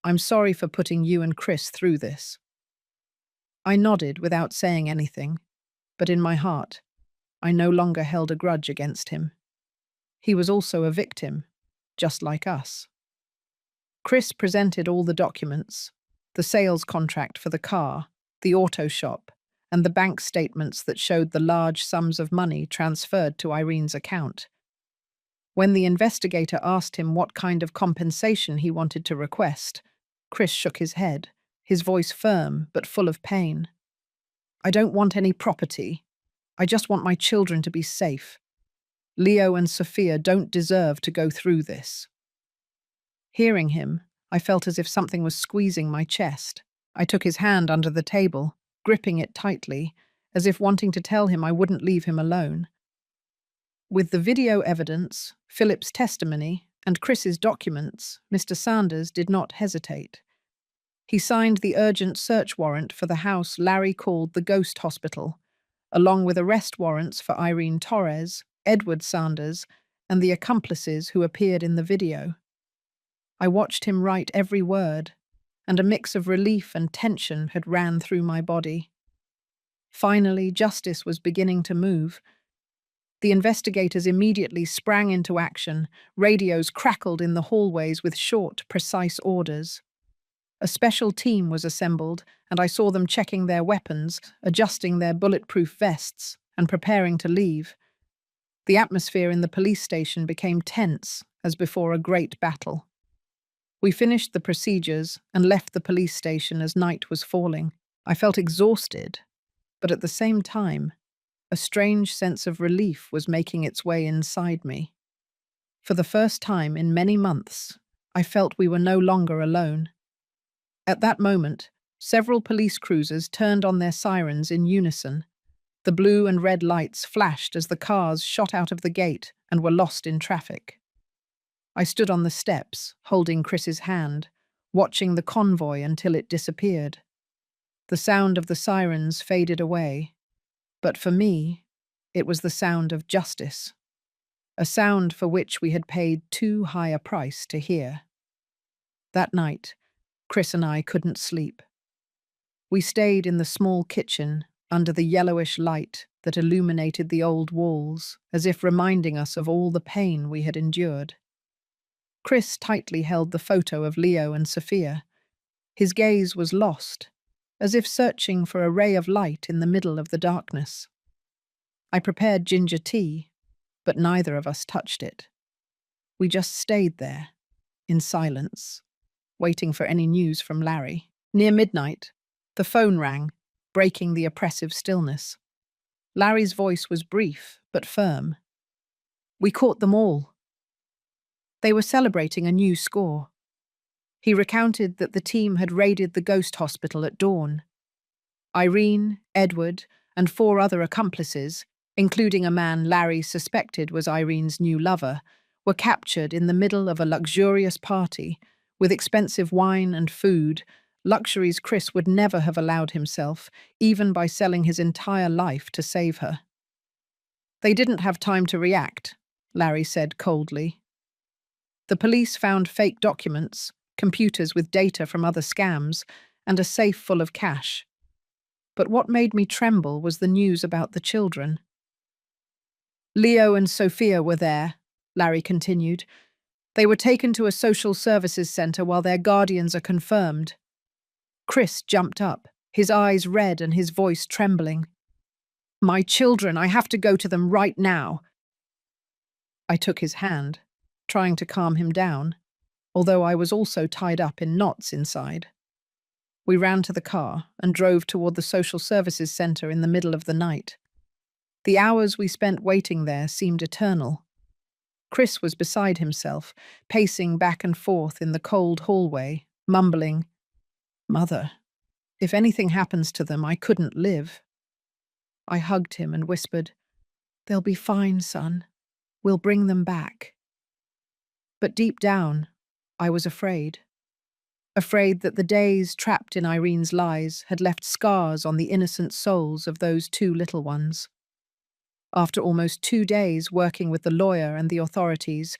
I'm sorry for putting you and Chris through this." I nodded without saying anything, but in my heart, I no longer held a grudge against him. He was also a victim, just like us. Chris presented all the documents, the sales contract for the car, the auto shop, and the bank statements that showed the large sums of money transferred to Irene's account. When the investigator asked him what kind of compensation he wanted to request, Chris shook his head, his voice firm but full of pain. "I don't want any property. I just want my children to be safe. Leo and Sophia don't deserve to go through this." Hearing him, I felt as if something was squeezing my chest. I took his hand under the table, gripping it tightly, as if wanting to tell him I wouldn't leave him alone. With the video evidence, Philip's testimony, and Chris's documents, Mr. Sanders did not hesitate. He signed the urgent search warrant for the house Larry called the Ghost Hospital, along with arrest warrants for Irene Torres, Edward Sanders, and the accomplices who appeared in the video. I watched him write every word, and a mix of relief and tension had ran through my body. Finally, justice was beginning to move. The investigators immediately sprang into action. Radios crackled in the hallways with short, precise orders. A special team was assembled, and I saw them checking their weapons, adjusting their bulletproof vests, and preparing to leave. The atmosphere in the police station became tense, as before a great battle. We finished the procedures and left the police station as night was falling. I felt exhausted, but at the same time, a strange sense of relief was making its way inside me. For the first time in many months, I felt we were no longer alone. At that moment, several police cruisers turned on their sirens in unison. The blue and red lights flashed as the cars shot out of the gate and were lost in traffic. I stood on the steps, holding Chris's hand, watching the convoy until it disappeared. The sound of the sirens faded away, but for me, it was the sound of justice, a sound for which we had paid too high a price to hear. That night, Chris and I couldn't sleep. We stayed in the small kitchen under the yellowish light that illuminated the old walls, as if reminding us of all the pain we had endured. Chris tightly held the photo of Leo and Sophia. His gaze was lost, as if searching for a ray of light in the middle of the darkness. I prepared ginger tea, but neither of us touched it. We just stayed there, in silence, waiting for any news from Larry. Near midnight, the phone rang, breaking the oppressive stillness. Larry's voice was brief, but firm. We caught them all. They were celebrating a new score. He recounted that the team had raided the ghost hospital at dawn. Irene, Edward, and 4 other accomplices, including a man Larry suspected was Irene's new lover, were captured in the middle of a luxurious party, with expensive wine and food, luxuries Chris would never have allowed himself, even by selling his entire life to save her. They didn't have time to react, Larry said coldly. The police found fake documents, computers with data from other scams, and a safe full of cash. But what made me tremble was the news about the children. Leo and Sophia were there, Larry continued. They were taken to a social services centre while their guardians are confirmed. Chris jumped up, his eyes red and his voice trembling. My children, I have to go to them right now. I took his hand, trying to calm him down, although I was also tied up in knots inside. We ran to the car and drove toward the social services centre in the middle of the night. The hours we spent waiting there seemed eternal. Chris was beside himself, pacing back and forth in the cold hallway, mumbling, Mother, if anything happens to them, I couldn't live. I hugged him and whispered, They'll be fine, son. We'll bring them back. But deep down, I was afraid. Afraid that the days trapped in Irene's lies had left scars on the innocent souls of those 2 little ones. After almost 2 days working with the lawyer and the authorities,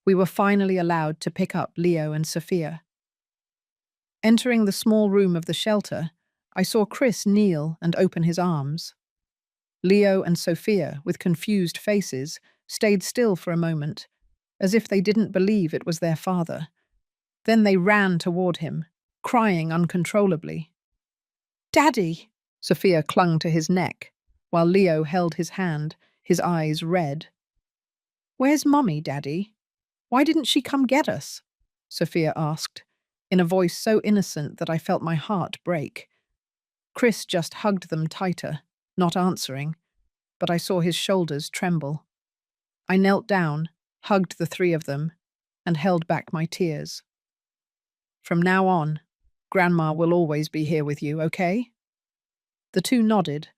we were finally allowed to pick up Leo and Sophia. Entering the small room of the shelter, I saw Chris kneel and open his arms. Leo and Sophia, with confused faces, stayed still for a moment, as if they didn't believe it was their father. Then they ran toward him, crying uncontrollably. Daddy! Sophia clung to his neck, while Leo held his hand, his eyes red. Where's Mummy, Daddy? Why didn't she come get us? Sophia asked, in a voice so innocent that I felt my heart break. Chris just hugged them tighter, not answering, but I saw his shoulders tremble. I knelt down, hugged the 3 of them, and held back my tears. From now on, Grandma will always be here with you, okay? The 2 nodded,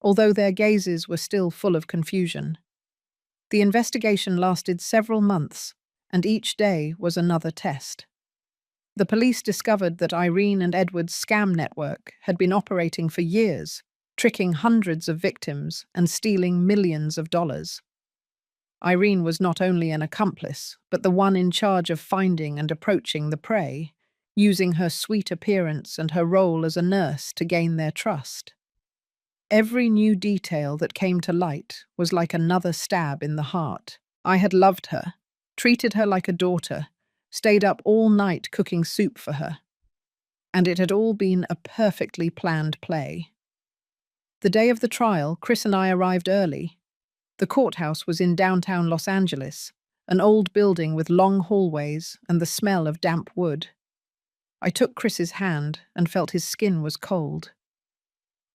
although their gazes were still full of confusion. The investigation lasted several months, and each day was another test. The police discovered that Irene and Edward's scam network had been operating for years, tricking hundreds of victims and stealing millions of dollars. Irene was not only an accomplice, but the one in charge of finding and approaching the prey, using her sweet appearance and her role as a nurse to gain their trust. Every new detail that came to light was like another stab in the heart. I had loved her, treated her like a daughter, stayed up all night cooking soup for her. And it had all been a perfectly planned play. The day of the trial, Chris and I arrived early. The courthouse was in downtown Los Angeles, an old building with long hallways and the smell of damp wood. I took Chris's hand and felt his skin was cold.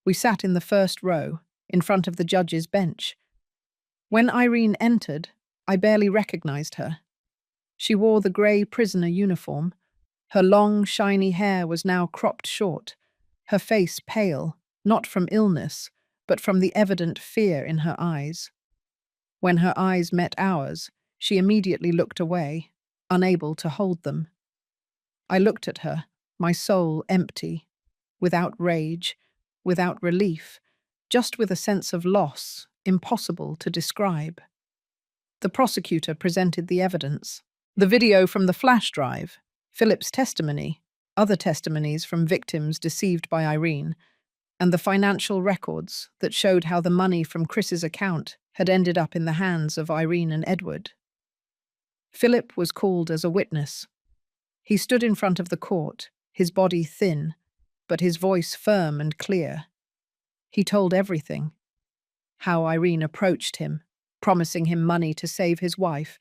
We sat in the first row, in front of the judge's bench. When Irene entered, I barely recognized her. She wore the grey prisoner uniform. Her long, shiny hair was now cropped short, her face pale, not from illness, but from the evident fear in her eyes. When her eyes met ours, she immediately looked away, unable to hold them. I looked at her, my soul empty, without rage, without relief, just with a sense of loss, impossible to describe. The prosecutor presented the evidence. The video from the flash drive, Philip's testimony, other testimonies from victims deceived by Irene, and the financial records that showed how the money from Chris's account had ended up in the hands of Irene and Edward. Philip was called as a witness. He stood in front of the court, his body thin, but his voice firm and clear. He told everything. How Irene approached him, promising him money to save his wife,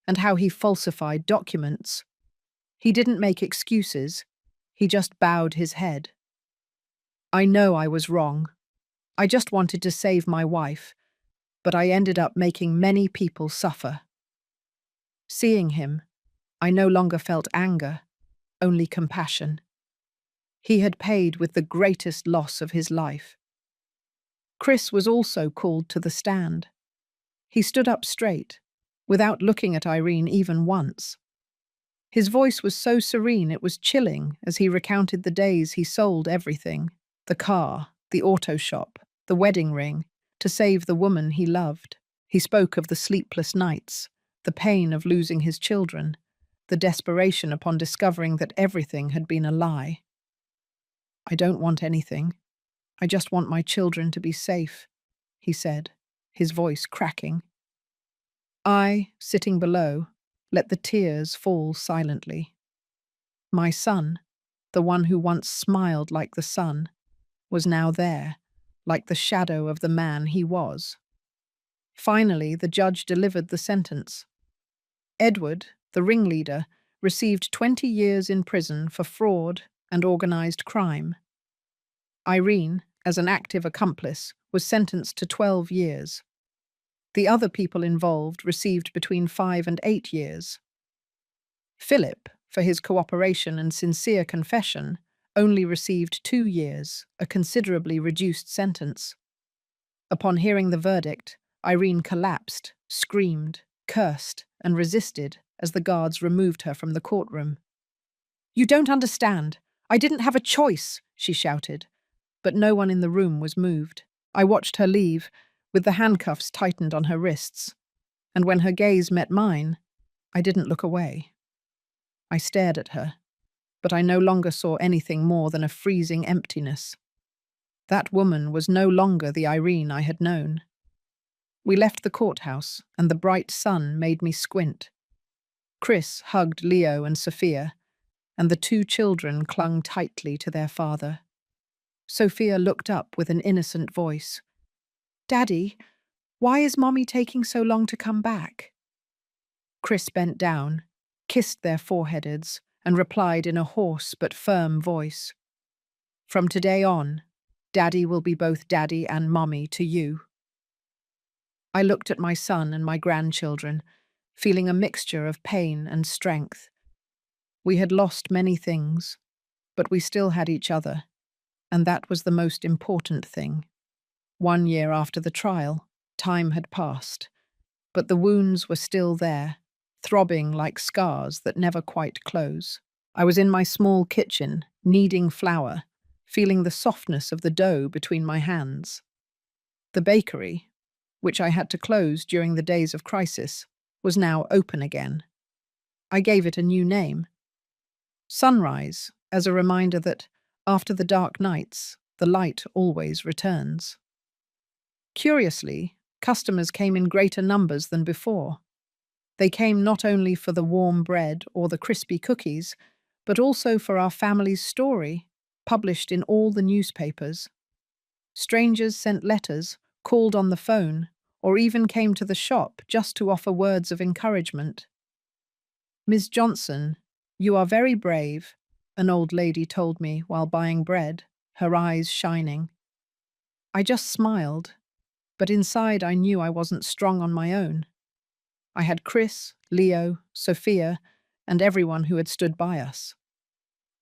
and how he falsified documents. He didn't make excuses. He just bowed his head. I know I was wrong. I just wanted to save my wife, but I ended up making many people suffer. Seeing him, I no longer felt anger, only compassion. He had paid with the greatest loss of his life. Chris was also called to the stand. He stood up straight, without looking at Irene even once. His voice was so serene it was chilling as he recounted the days he sold everything, the car, the auto shop, the wedding ring, to save the woman he loved. He spoke of the sleepless nights, the pain of losing his children, the desperation upon discovering that everything had been a lie. I don't want anything. I just want my children to be safe, he said, his voice cracking. I, sitting below, let the tears fall silently. My son, the one who once smiled like the sun, was now there, like the shadow of the man he was. Finally, the judge delivered the sentence. Edward, the ringleader, received 20 years in prison for fraud and organized crime. Irene, as an active accomplice, was sentenced to 12 years. The other people involved received between 5 and 8 years. Philip, for his cooperation and sincere confession, only received 2 years, a considerably reduced sentence. Upon hearing the verdict, Irene collapsed, screamed, cursed, and resisted as the guards removed her from the courtroom. "You don't understand. I didn't have a choice," she shouted. But no one in the room was moved. I watched her leave, with the handcuffs tightened on her wrists, and when her gaze met mine, I didn't look away. I stared at her, but I no longer saw anything more than a freezing emptiness. That woman was no longer the Irene I had known. We left the courthouse, and the bright sun made me squint. Chris hugged Leo and Sophia, and the 2 children clung tightly to their father. Sophia looked up with an innocent voice. "Daddy, why is Mommy taking so long to come back?" Chris bent down, kissed their foreheads, and replied in a hoarse but firm voice. "From today on, Daddy will be both Daddy and Mommy to you." I looked at my son and my grandchildren, feeling a mixture of pain and strength. We had lost many things, but we still had each other, and that was the most important thing. 1 year after the trial, time had passed, but the wounds were still there, throbbing like scars that never quite close. I was in my small kitchen, kneading flour, feeling the softness of the dough between my hands. The bakery, which I had to close during the days of crisis, was now open again. I gave it a new name, Sunrise, as a reminder that, after the dark nights, the light always returns. Curiously, customers came in greater numbers than before. They came not only for the warm bread or the crispy cookies, but also for our family's story, published in all the newspapers. Strangers sent letters, called on the phone, or even came to the shop just to offer words of encouragement. "Miss Johnson, you are very brave," an old lady told me while buying bread, her eyes shining. I just smiled, but inside I knew I wasn't strong on my own. I had Chris, Leo, Sophia, and everyone who had stood by us.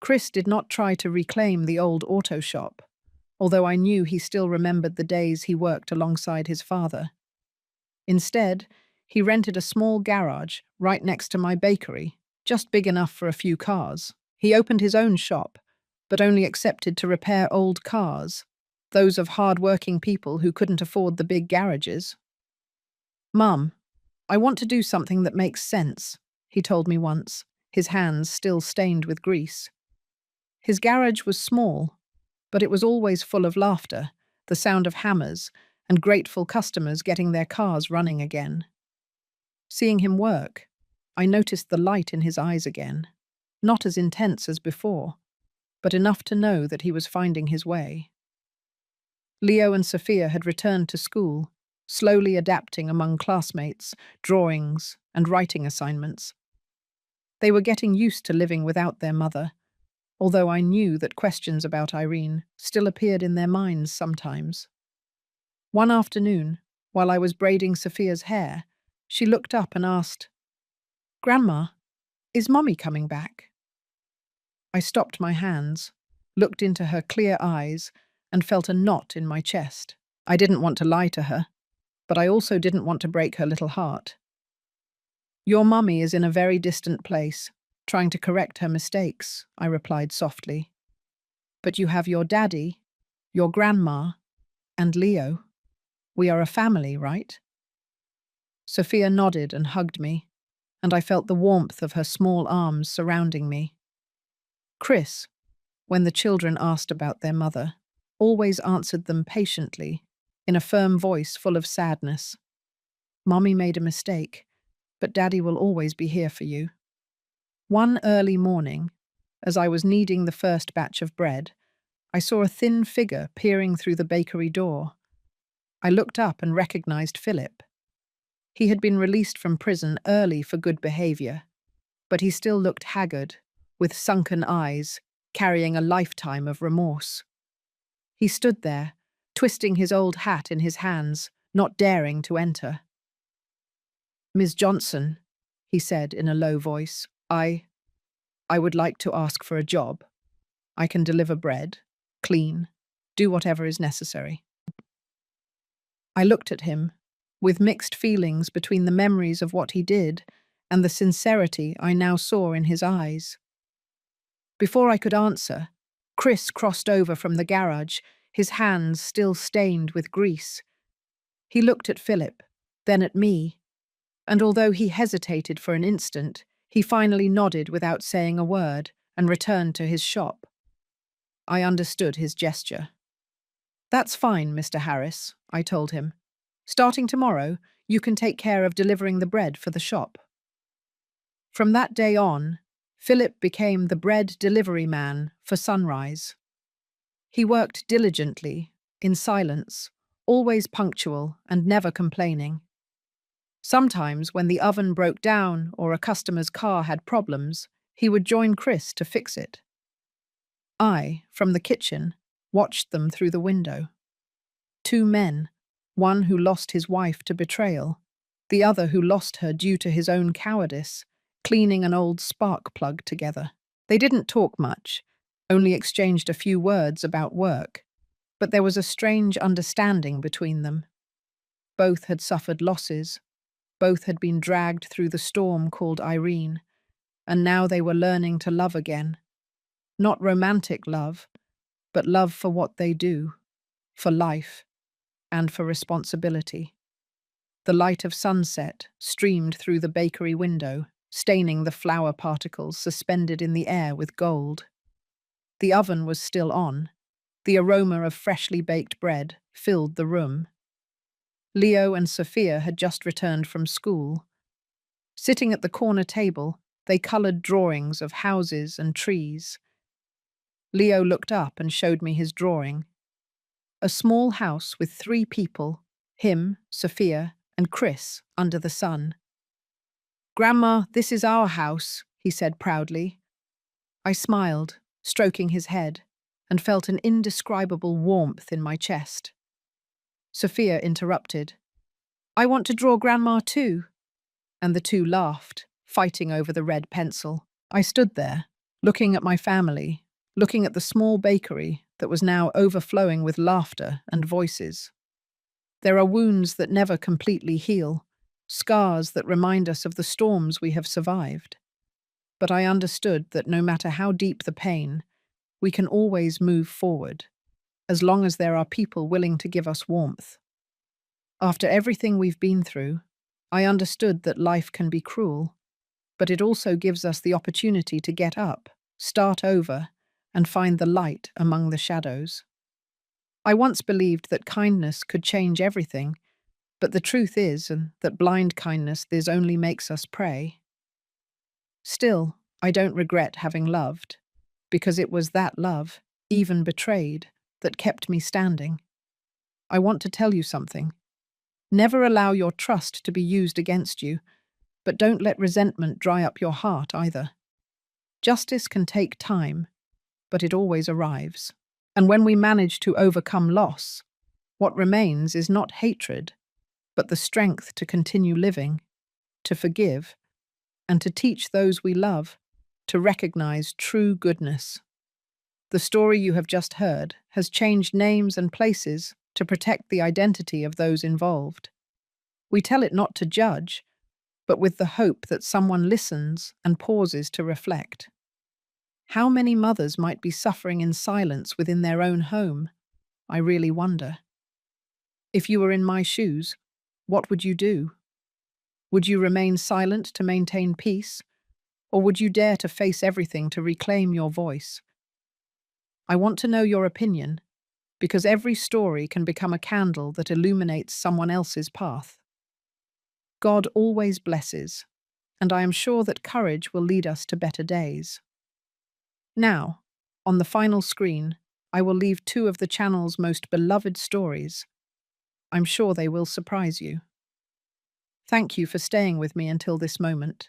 Chris did not try to reclaim the old auto shop, although I knew he still remembered the days he worked alongside his father. Instead, he rented a small garage right next to my bakery, just big enough for a few cars. He opened his own shop, but only accepted to repair old cars, those of hard-working people who couldn't afford the big garages. "Mum, I want to do something that makes sense," he told me once, his hands still stained with grease. His garage was small, but it was always full of laughter, the sound of hammers, and grateful customers getting their cars running again. Seeing him work, I noticed the light in his eyes again, not as intense as before, but enough to know that he was finding his way. Leo and Sophia had returned to school, slowly adapting among classmates, drawings, and writing assignments. They were getting used to living without their mother, although I knew that questions about Irene still appeared in their minds sometimes. One afternoon, while I was braiding Sophia's hair, she looked up and asked, "Grandma, is Mummy coming back?" I stopped my hands, looked into her clear eyes, and felt a knot in my chest. I didn't want to lie to her, but I also didn't want to break her little heart. "Your mummy is in a very distant place, trying to correct her mistakes," I replied softly. "But you have your daddy, your grandma, and Leo. We are a family, right?" Sophia nodded and hugged me, and I felt the warmth of her small arms surrounding me. Chris, when the children asked about their mother, always answered them patiently, in a firm voice full of sadness. "Mommy made a mistake, but Daddy will always be here for you." One early morning, as I was kneading the first batch of bread, I saw a thin figure peering through the bakery door. I looked up and recognized Philip. He had been released from prison early for good behavior, but he still looked haggard, with sunken eyes, carrying a lifetime of remorse. He stood there, twisting his old hat in his hands, not daring to enter. "Miss Johnson," he said in a low voice, I would like to ask for a job. I can deliver bread, clean, do whatever is necessary." I looked at him, with mixed feelings between the memories of what he did and the sincerity I now saw in his eyes. Before I could answer, Chris crossed over from the garage, his hands still stained with grease. He looked at Philip, then at me, and although he hesitated for an instant, he finally nodded without saying a word and returned to his shop. I understood his gesture. "That's fine, Mr. Harris," I told him. "Starting tomorrow, you can take care of delivering the bread for the shop." From that day on, Philip became the bread delivery man for Sunrise. He worked diligently, in silence, always punctual and never complaining. Sometimes, when the oven broke down or a customer's car had problems, he would join Chris to fix it. I, from the kitchen, watched them through the window. Two men, one who lost his wife to betrayal, the other who lost her due to his own cowardice, cleaning an old spark plug together. They didn't talk much, only exchanged a few words about work, but there was a strange understanding between them. Both had suffered losses, both had been dragged through the storm called Irene, and now they were learning to love again. Not romantic love, but love for what they do, for life, and for responsibility. The light of sunset streamed through the bakery window, staining the flour particles suspended in the air with gold. The oven was still on. The aroma of freshly baked bread filled the room. Leo and Sophia had just returned from school. Sitting at the corner table, they coloured drawings of houses and trees. Leo looked up and showed me his drawing. A small house with 3 people, him, Sophia, and Chris, under the sun. "Grandma, this is our house," he said proudly. I smiled, stroking his head, and felt an indescribable warmth in my chest. Sophia interrupted. "I want to draw Grandma too." And the two laughed, fighting over the red pencil. I stood there, looking at my family, looking at the small bakery that was now overflowing with laughter and voices. There are wounds that never completely heal, scars that remind us of the storms we have survived. But I understood that no matter how deep the pain, we can always move forward, as long as there are people willing to give us warmth. After everything we've been through, I understood that life can be cruel, but it also gives us the opportunity to get up, start over, and find the light among the shadows. I once believed that kindness could change everything, but the truth is that blind kindness only makes us pray. Still, I don't regret having loved, because it was that love, even betrayed, that kept me standing. I want to tell you something. Never allow your trust to be used against you, but don't let resentment dry up your heart either. Justice can take time, but it always arrives. And when we manage to overcome loss, what remains is not hatred, but the strength to continue living, to forgive, and to teach those we love to recognize true goodness. The story you have just heard has changed names and places to protect the identity of those involved. We tell it not to judge, but with the hope that someone listens and pauses to reflect. How many mothers might be suffering in silence within their own home? I really wonder. If you were in my shoes, what would you do? Would you remain silent to maintain peace, or would you dare to face everything to reclaim your voice? I want to know your opinion, because every story can become a candle that illuminates someone else's path. God always blesses, and I am sure that courage will lead us to better days. Now, on the final screen, I will leave 2 of the channel's most beloved stories. I'm sure they will surprise you. Thank you for staying with me until this moment.